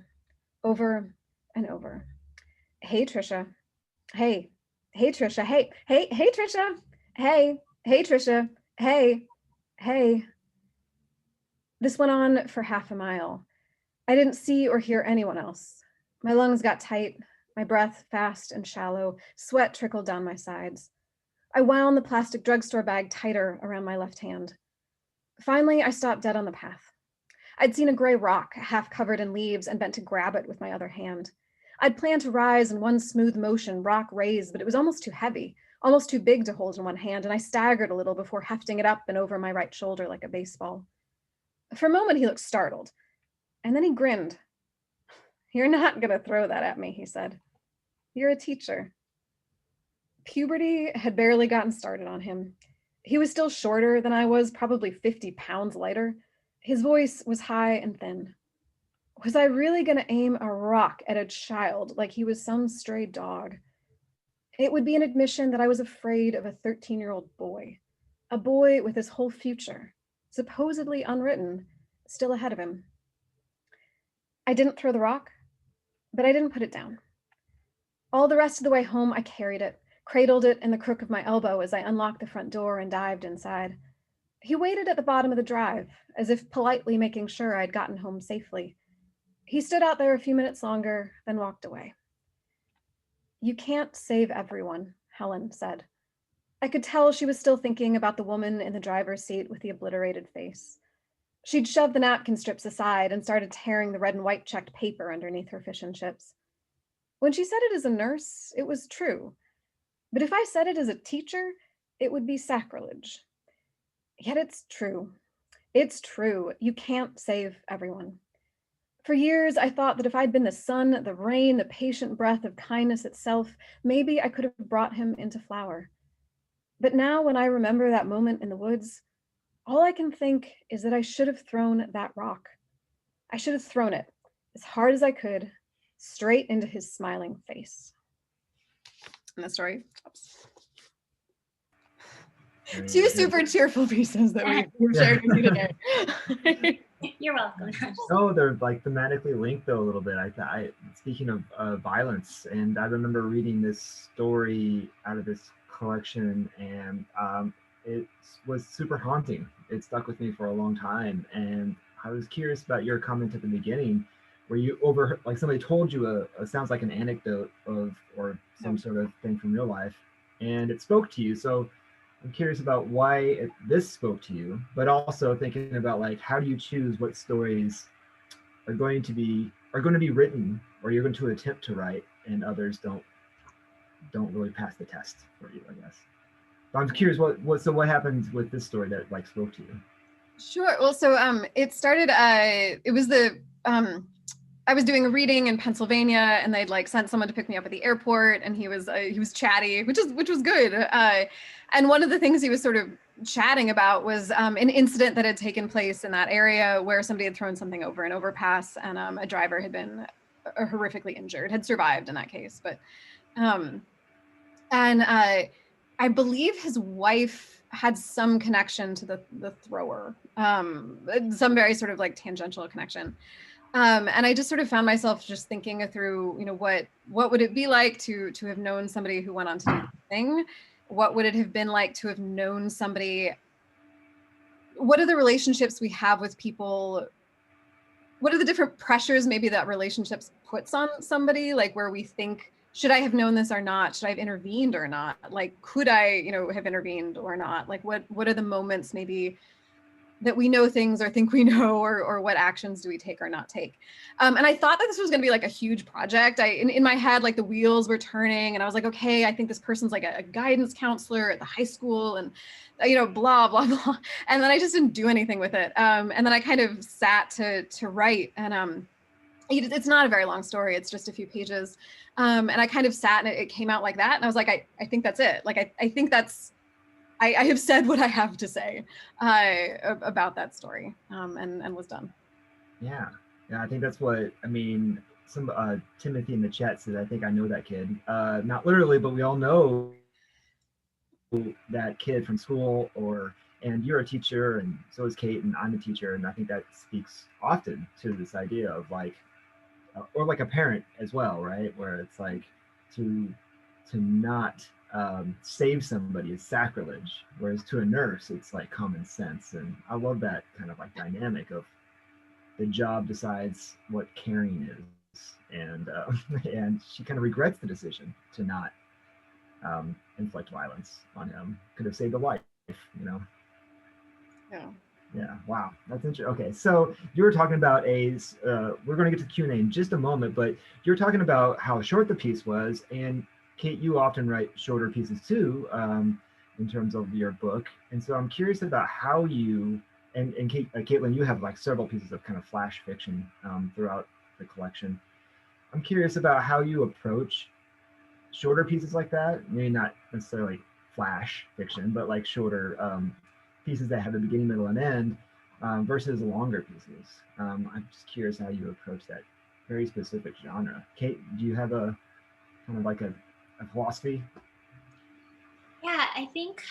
over and over. "Hey, Trisha. Hey, hey, Trisha. Hey, hey, hey, Trisha. Hey, hey, Trisha. Hey, hey." This went on for half a mile. I didn't see or hear anyone else. My lungs got tight, my breath fast and shallow, sweat trickled down my sides. I wound the plastic drugstore bag tighter around my left hand. Finally, I stopped dead on the path. I'd seen a gray rock half covered in leaves and bent to grab it with my other hand. I'd planned to rise in one smooth motion, rock raised, but it was almost too heavy, almost too big to hold in one hand, and I staggered a little before hefting it up and over my right shoulder like a baseball. For a moment, he looked startled, and then he grinned. "You're not gonna throw that at me," he said. "You're a teacher." Puberty had barely gotten started on him. He was still shorter than I was, probably 50 pounds lighter. His voice was high and thin. Was I really gonna aim a rock at a child like he was some stray dog? It would be an admission that I was afraid of a 13-year-old boy, a boy with his whole future, supposedly unwritten, still ahead of him. I didn't throw the rock, but I didn't put it down. All the rest of the way home, I carried it, cradled it in the crook of my elbow as I unlocked the front door and dived inside. He waited at the bottom of the drive, as if politely making sure I'd gotten home safely. He stood out there a few minutes longer, then walked away. "You can't save everyone," Helen said. I could tell she was still thinking about the woman in the driver's seat with the obliterated face. She'd shoved the napkin strips aside and started tearing the red and white checked paper underneath her fish and chips. When she said it as a nurse, it was true. But if I said it as a teacher, it would be sacrilege. Yet it's true. It's true. You can't save everyone. For years, I thought that if I'd been the sun, the rain, the patient breath of kindness itself, maybe I could have brought him into flower. But now, when I remember that moment in the woods, all I can think is that I should have thrown that rock. I should have thrown it as hard as I could, straight into his smiling face. And the story. Oops. Two super cheerful pieces that we've shared with you today. You're welcome. No, they're like thematically linked though a little bit. I speaking of violence, and I remember reading this story out of this collection, and it was super haunting. It stuck with me for a long time, and I was curious about your comment at the beginning, where you overheard, like somebody told you a sounds like an anecdote of or some sort of thing from real life, and it spoke to you. So I'm curious about why this spoke to you, but also thinking about like how do you choose what stories are going to be written or you're going to attempt to write, and others don't really pass the test for you, I guess. But I'm curious what happened with this story that like spoke to you. Sure. Well, so it started. It was I was doing a reading in Pennsylvania, and they'd like sent someone to pick me up at the airport, and he was chatty, which was good. And one of the things he was sort of chatting about was an incident that had taken place in that area where somebody had thrown something over an overpass, and a driver had been horrifically injured, had survived in that case, but I believe his wife had some connection to the thrower, some very sort of like tangential connection. And I just sort of found myself just thinking through, you know, what would it be like to have known somebody who went on to do the thing? What would it have been like to have known somebody? What are the relationships we have with people? What are the different pressures maybe that relationships puts on somebody? Like where we think, should I have known this or not? Should I have intervened or not? Like, could I, you know, have intervened or not? Like what are the moments maybe that we know things or think we know, or what actions do we take or not take? And I thought that this was going to be like a huge project. In my head, like the wheels were turning, and I was like, okay, I think this person's like a guidance counselor at the high school, and you know, blah blah blah. And then I just didn't do anything with it. And then I kind of sat to write, and it's not a very long story. It's just a few pages. And I kind of sat, and it came out like that. And I was like, I think that's it. Like I think that's. I have said what I have to say about that story, and was done. Yeah, I think that's what I mean. Some Timothy in the chat said, "I think I know that kid." Not literally, but we all know that kid from school, and you're a teacher, and so is Kate, and I'm a teacher, and I think that speaks often to this idea of like, or like a parent as well, right? Where it's like to not save somebody is sacrilege, whereas to a nurse it's like common sense. And I love that kind of like dynamic of the job decides what caring is, and and she kind of regrets the decision to not inflict violence on him. Could have saved a life, you know. Yeah. Yeah. Wow. That's interesting. Okay. So you were talking about we're going to get to Q&A in just a moment, but you're talking about how short the piece was. And Kate, you often write shorter pieces too, in terms of your book. And so I'm curious about how you, and Kate, Caitlin, you have like several pieces of kind of flash fiction throughout the collection. I'm curious about how you approach shorter pieces like that. Maybe not necessarily flash fiction, but like shorter pieces that have a beginning, middle, and end versus longer pieces. I'm just curious how you approach that very specific genre. Kate, do you have a kind of like a philosophy? Yeah, I think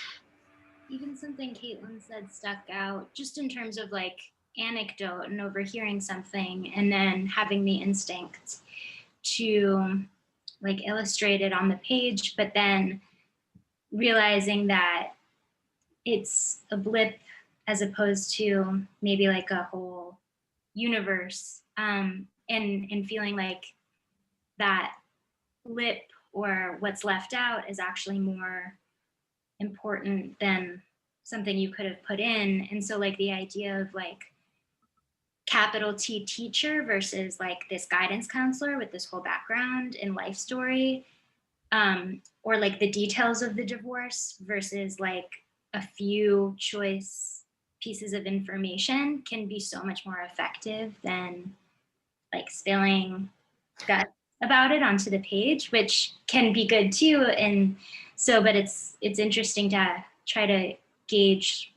even something Caitlin said stuck out just in terms of like anecdote and overhearing something and then having the instinct to like illustrate it on the page, but then realizing that it's a blip as opposed to maybe like a whole universe, and feeling like that blip or what's left out is actually more important than something you could have put in. And so like the idea of like capital T teacher versus like this guidance counselor with this whole background and life story, or like the details of the divorce versus like a few choice pieces of information can be so much more effective than like spilling guts about it onto the page, which can be good too. And so, but it's interesting to try to gauge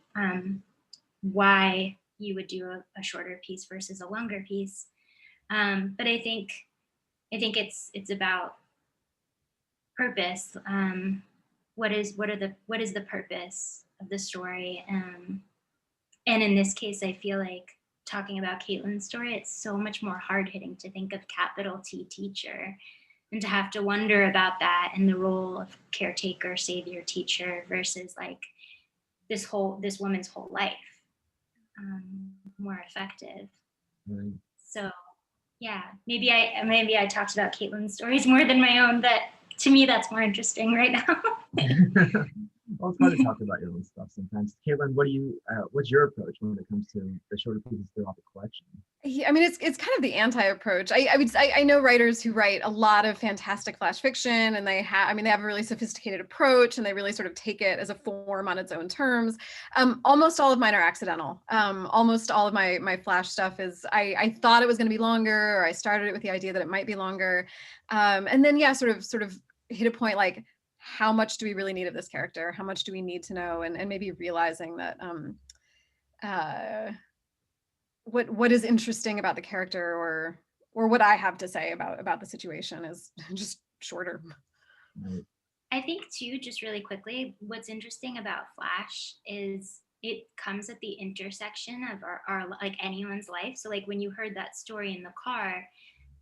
why you would do a shorter piece versus a longer piece. But I think it's about purpose. What is the purpose of the story? And in this case, I feel like talking about Caitlin's story, it's so much more hard hitting to think of capital T teacher and to have to wonder about that and the role of caretaker, savior, teacher versus like this woman's whole life, more effective. Right. So yeah, maybe I talked about Caitlin's stories more than my own, but to me that's more interesting right now. Well, it's hard to talk about your own stuff sometimes. Caitlin, what's your approach when it comes to the shorter pieces throughout the collection? I mean, it's kind of the anti-approach. I know writers who write a lot of fantastic flash fiction, and they have a really sophisticated approach, and they really sort of take it as a form on its own terms. Almost all of mine are accidental. Almost all of my flash stuff is I thought it was going to be longer, or I started it with the idea that it might be longer, and then yeah, sort of hit a point like, how much do we really need of this character? How much do we need to know? And maybe realizing that what is interesting about the character or what I have to say about the situation is just shorter. Right. I think too, just really quickly, what's interesting about Flash is it comes at the intersection of our like anyone's life. So like when you heard that story in the car,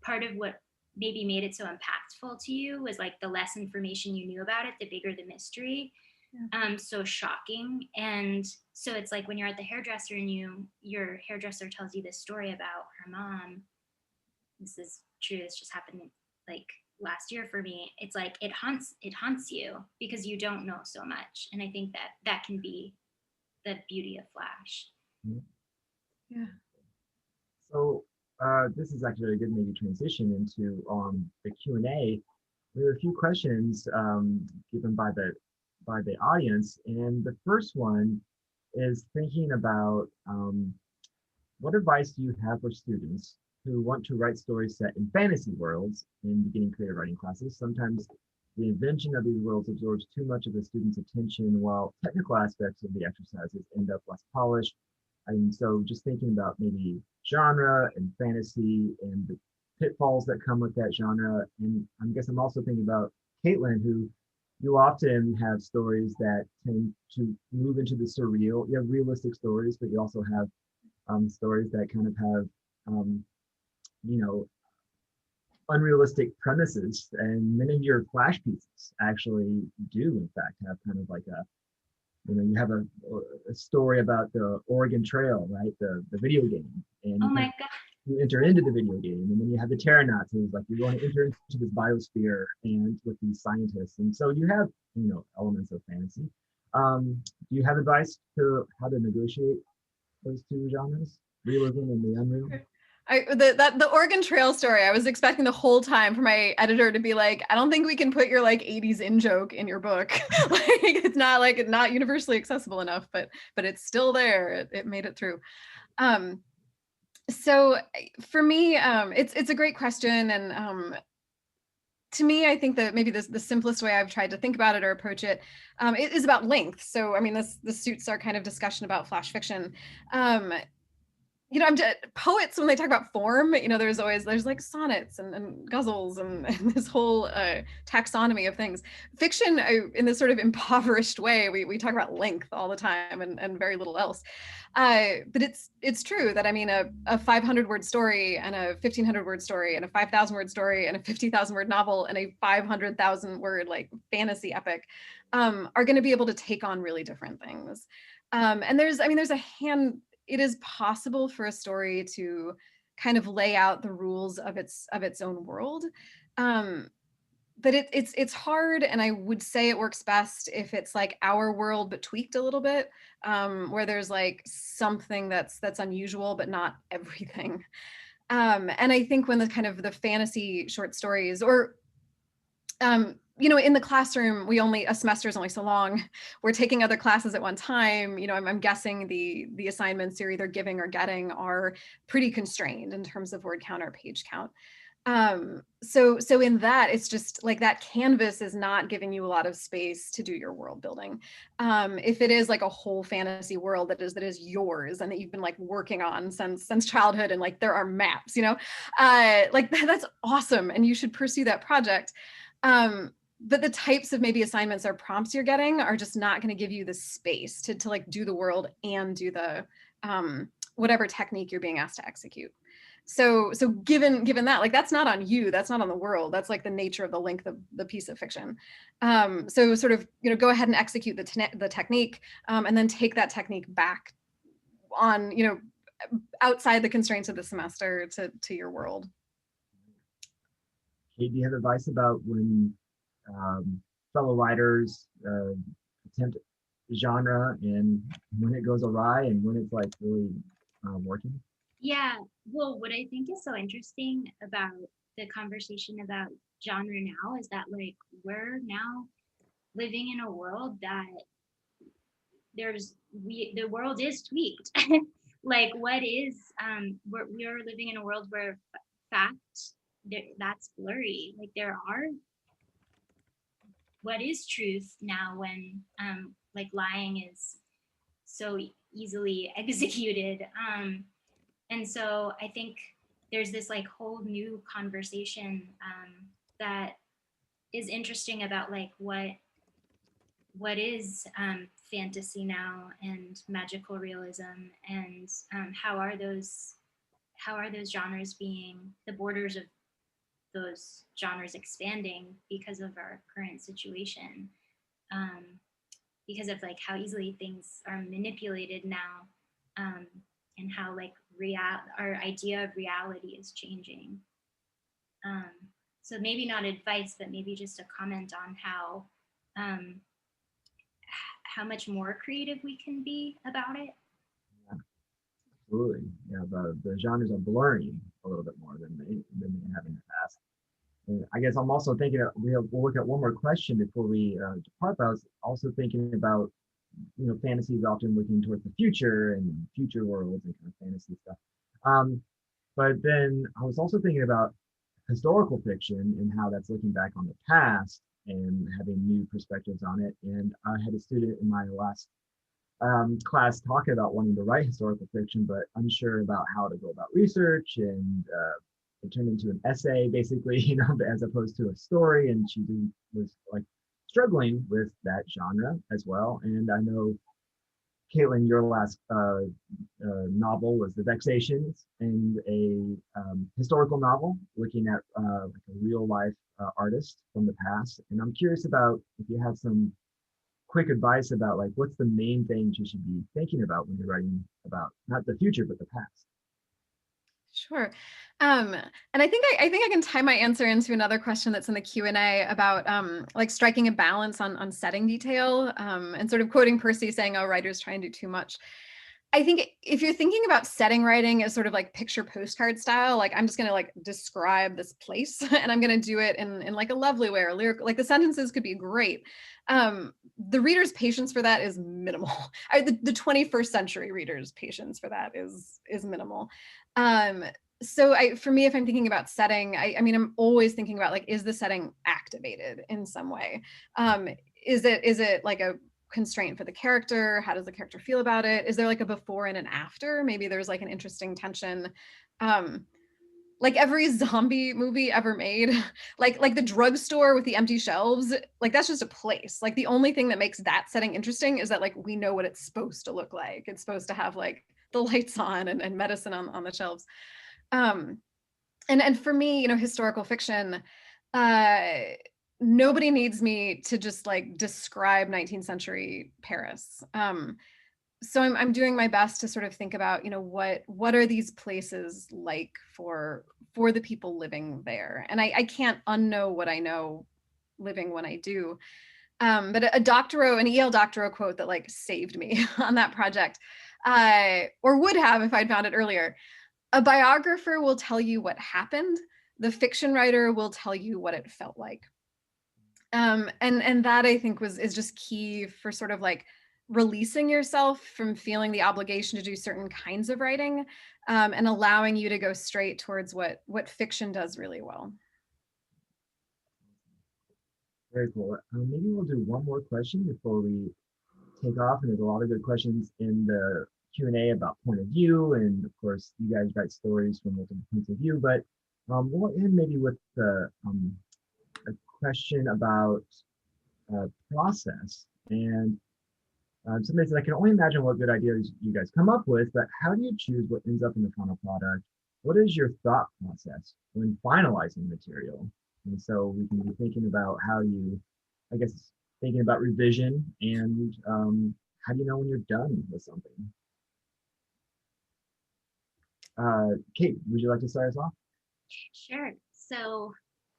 part of what maybe made it so impactful to you was like the less information you knew about it, the bigger the mystery. So shocking. And so it's like when you're at the hairdresser and your hairdresser tells you this story about her mom. This is true. This just happened like last year for me. It's like it haunts you because you don't know so much. And I think that can be the beauty of Flash. Yeah. So this is actually a good maybe transition into the Q&A. There are a few questions given by the audience, and the first one is thinking about what advice do you have for students who want to write stories set in fantasy worlds in beginning creative writing classes? Sometimes the invention of these worlds absorbs too much of the student's attention, while technical aspects of the exercises end up less polished. And so just thinking about maybe genre and fantasy and the pitfalls that come with that genre. And I guess I'm also thinking about Caitlin, who you often have stories that tend to move into the surreal. You have realistic stories, but you also have stories that kind of have, um, you know, unrealistic premises. And many of your flash pieces actually do, in fact, have kind of like a, you have a story about the Oregon Trail, right? The video game, and Oh you kind my of God. you enter into the video game, and then you have the Terranauts, who's like you're going to enter into this biosphere and with these scientists, and so you have elements of fantasy. Do you have advice to how to negotiate those two genres, realism and the unreal? The Oregon Trail story, I was expecting the whole time for my editor to be like, I don't think we can put your like 80s in joke in your book. Like it's not universally accessible enough, but it's still there. It made it through. So for me, it's a great question. And to me, I think that maybe the simplest way I've tried to think about it or approach it, it is about length. So I mean, this suits our kind of discussion about flash fiction. Poets, when they talk about form, there's like sonnets and ghazals and this whole taxonomy of things. Fiction, in this sort of impoverished way, we talk about length all the time and very little else. But it's true that I mean a 500 word story and a 1,500 word story and a 5,000 word story and a 50,000 word novel and a 500,000 word like fantasy epic are going to be able to take on really different things. And there's a hand. It is possible for a story to kind of lay out the rules of its own world. But it's hard, and I would say it works best if it's like our world but tweaked a little bit, where there's like something that's unusual but not everything. And I think when the kind of the fantasy short stories or in the classroom, a semester is only so long. We're taking other classes at one time. I'm guessing the assignments you're either giving or getting are pretty constrained in terms of word count or page count. So in that, it's just like that canvas is not giving you a lot of space to do your world building. If it is like a whole fantasy world that is yours and that you've been like working on since childhood, and like there are maps, like that's awesome, and you should pursue that project. But the types of maybe assignments or prompts you're getting are just not going to give you the space to like do the world and do the whatever technique you're being asked to execute. So given that, like that's not on you, that's not on the world, that's like the nature of the length of the piece of fiction. So sort of go ahead and execute the technique, and then take that technique back on outside the constraints of the semester to your world. Kate, do you have advice about when fellow writers attempt genre and when it goes awry and when it's like really working? Yeah, well, what I think is so interesting about the conversation about genre now is that like we're now living in a world that the world is tweaked. Like what is we're living in a world where fact that's blurry. Like there are what is truth now when like lying is so easily executed. And so I think there's this like whole new conversation that is interesting about like what is fantasy now and magical realism, and how are those genres being, the borders of those genres expanding because of our current situation, because of like how easily things are manipulated now, and how like our idea of reality is changing. So maybe not advice, but maybe just a comment on how much more creative we can be about it. Yeah, absolutely. Yeah, the genres are blurring a little bit more than they have in the past. And I guess I'm also thinking we'll look at one more question before we depart. But I was also thinking about fantasy is often looking towards the future and future worlds and kind of fantasy stuff. But then I was also thinking about historical fiction and how that's looking back on the past and having new perspectives on it. And I had a student in my last class talking about wanting to write historical fiction, but unsure about how to go about research, and it turned into an essay basically, as opposed to a story. And she was like struggling with that genre as well. And I know, Caitlin, your last novel was The Vexations, and a historical novel looking at like a real life artist from the past. And I'm curious about if you have some quick advice about like what's the main things you should be thinking about when you're writing about not the future but the past. Sure. And I think I can tie my answer into another question that's in the Q&A about like striking a balance on setting detail, and sort of quoting Percy saying, oh, writers try and do too much. I think if you're thinking about setting writing as sort of like picture postcard style, like I'm just going to like describe this place and I'm going to do it in like a lovely way or lyrical, like the sentences could be great. The reader's patience for that is minimal. The 21st century reader's patience for that is minimal. So for me, if I'm thinking about setting, I mean, I'm always thinking about like, is the setting activated in some way? Is it like a constraint for the character? How does the character feel about it? Is there like a before and an after? Maybe there's like an interesting tension. Like every zombie movie ever made, like the drugstore with the empty shelves, like that's just a place. Like the only thing that makes that setting interesting is that like we know what it's supposed to look like. It's supposed to have like the lights on and medicine on the shelves. And for me, you know, historical fiction, nobody needs me to just like describe 19th century Paris. So I'm doing my best to sort of think about, you know, what are these places like for the people living there? And I can't unknow what I know living when I do. But an E.L. Doctorow quote that like saved me on that project, or would have if I'd found it earlier. A biographer will tell you what happened. The fiction writer will tell you what it felt like. And that I think is just key for sort of like releasing yourself from feeling the obligation to do certain kinds of writing, and allowing you to go straight towards what fiction does really well. Very cool. Maybe we'll do one more question before we take off. And there's a lot of good questions in the Q&A about point of view. And of course, you guys write stories from multiple points of view. But we'll end maybe with a question about process. And somebody said, I can only imagine what good ideas you guys come up with, but how do you choose what ends up in the final product? What is your thought process when finalizing material? And so we can be thinking about how you, I guess, thinking about revision and how do you know when you're done with something? Kate, would you like to start us off? Sure. So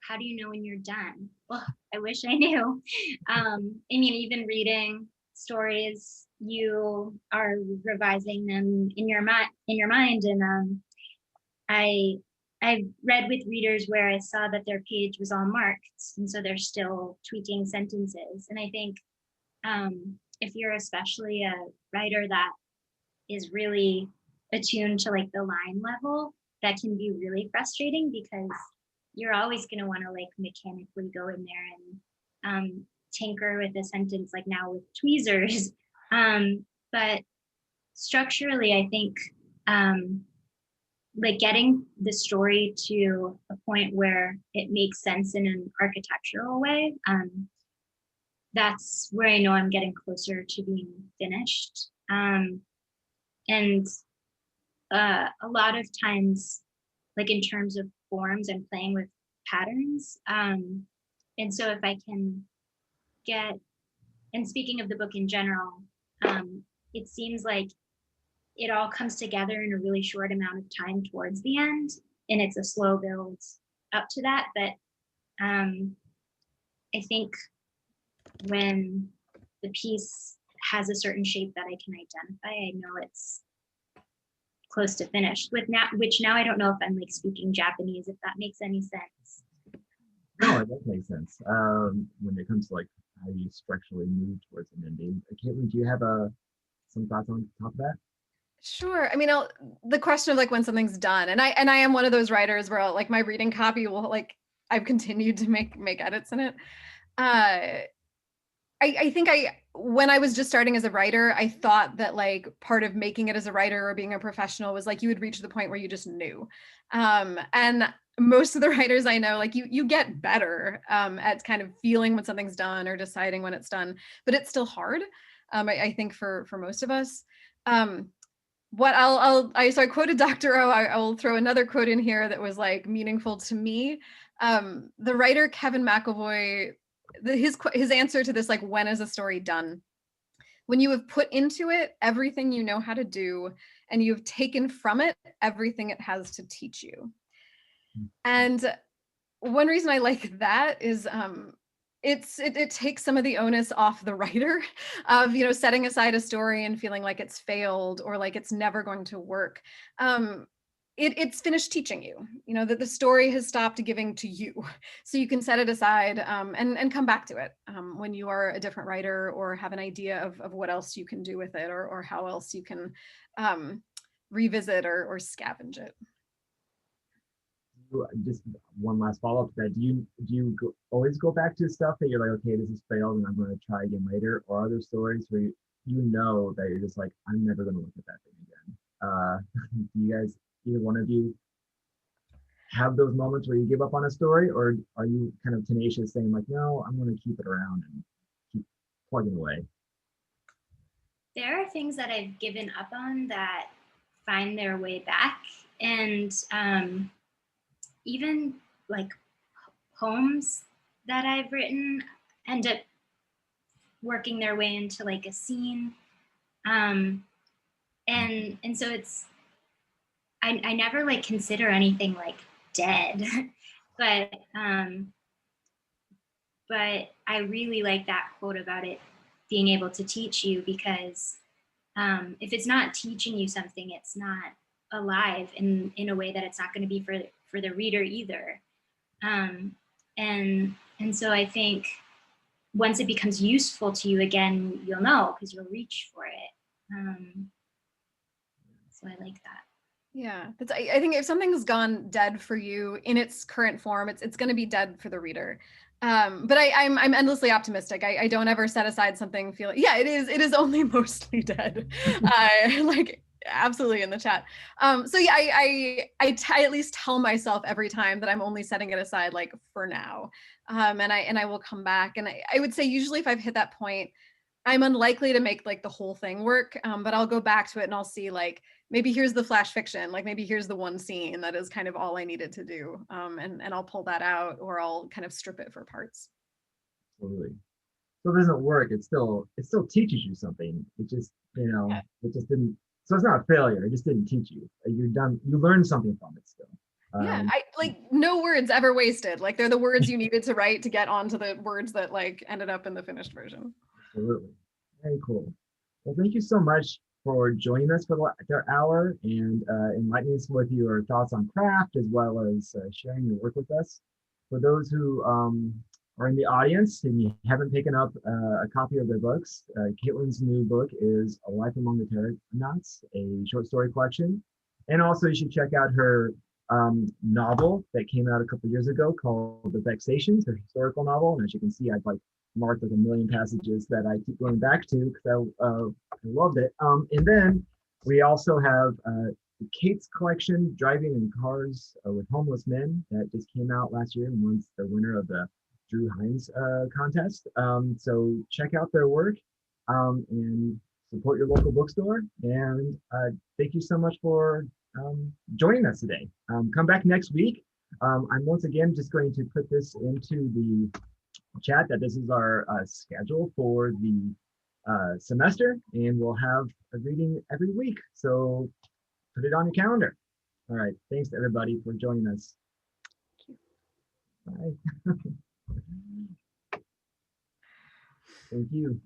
how do you know when you're done? Well, I wish I knew. I mean, even reading stories, you are revising them in your mind. And I've read with readers where I saw that their page was all marked, and so they're still tweaking sentences. And I think if you're especially a writer that is really attuned to like the line level, that can be really frustrating because you're always going to want to like mechanically go in there and tinker with a sentence, like now with tweezers. But structurally, I think like getting the story to a point where it makes sense in an architectural way, that's where I know I'm getting closer to being finished. And a lot of times, like in terms of forms, I'm playing with patterns. And so if I can get, and speaking of the book in general, it seems like it all comes together in a really short amount of time towards the end, and it's a slow build up to that. But I think when the piece has a certain shape that I can identify, I know it's close to finished. Which now I don't know if I'm like speaking Japanese, if that makes any sense. No, it does make sense. When it comes to like how you structurally move towards an ending. Caitlin, do you have some thoughts on top of that? Sure. I mean, the question of like when something's done, and I am one of those writers where like my reading copy will like I've continued to make edits in it. I think when I was just starting as a writer, I thought that like part of making it as a writer or being a professional was like you would reach the point where you just knew. And most of the writers I know, like you get better at kind of feeling when something's done or deciding when it's done, but it's still hard. I think for most of us. What so I quoted Dr. O. I will throw another quote in here that was like meaningful to me. The writer Kevin McElvoy, his answer to this, like, when is a story done? When you have put into it everything you know how to do, and you have taken from it everything it has to teach you. And one reason I like that is it takes some of the onus off the writer of, setting aside a story and feeling like it's failed or like it's never going to work. It's finished teaching you, that the story has stopped giving to you. So you can set it aside and come back to it when you are a different writer or have an idea of what else you can do with it, or how else you can revisit or scavenge it. Just one last follow-up to that. Do you always go back to stuff that you're like, okay, this has failed and I'm going to try again later? Or are there stories where you know that you're just like, I'm never going to look at that thing again? Do you guys, either one of you, have those moments where you give up on a story, or are you kind of tenacious saying like, no, I'm going to keep it around and keep plugging away? There are things that I've given up on that find their way back. And even like poems that I've written end up working their way into like a scene. And so I never like consider anything like dead, but I really like that quote about it being able to teach you, because if it's not teaching you something, it's not alive in a way that it's not going to be for the reader either. And so I think once it becomes useful to you again, you'll know because you'll reach for it. So I like that. Yeah, I think if something's gone dead for you in its current form, it's going to be dead for the reader. But I'm endlessly optimistic. I don't ever set aside something feeling, yeah, it is only mostly dead. Like absolutely in the chat. So yeah, I at least tell myself every time that I'm only setting it aside like for now. And I will come back. And I would say usually if I've hit that point, I'm unlikely to make like the whole thing work, but I'll go back to it and I'll see like, maybe here's the flash fiction, like maybe here's the one scene that is kind of all I needed to do. And I'll pull that out, or I'll kind of strip it for parts. Absolutely. So it doesn't work. It still teaches you something. It just, Yeah. it just didn't. So it's not a failure. It just didn't teach you. You're done. You learned something from it still. Yeah, I like no words ever wasted. Like they're the words you needed to write to get onto the words that like ended up in the finished version. Absolutely. Very cool. Well, thank you so much for joining us for the hour and enlightening us with your thoughts on craft, as well as sharing your work with us. For those who are in the audience and you haven't taken up a copy of their books, Caitlin's new book is A Life Among the Terranauts, a short story collection. And also you should check out her novel that came out a couple years ago called The Vexations, her historical novel. And as you can see, I've like marked like a million passages that I keep going back to because I loved it. And then we also have Kate's collection, Driving in Cars with Homeless Men, that just came out last year and was the winner of the Drew Hines contest. So check out their work and support your local bookstore. And thank you so much for joining us today. Come back next week. I'm once again just going to put this into the chat that this is our schedule for the semester, and we'll have a reading every week. So put it on your calendar. All right. Thanks to everybody for joining us. Bye. Thank you.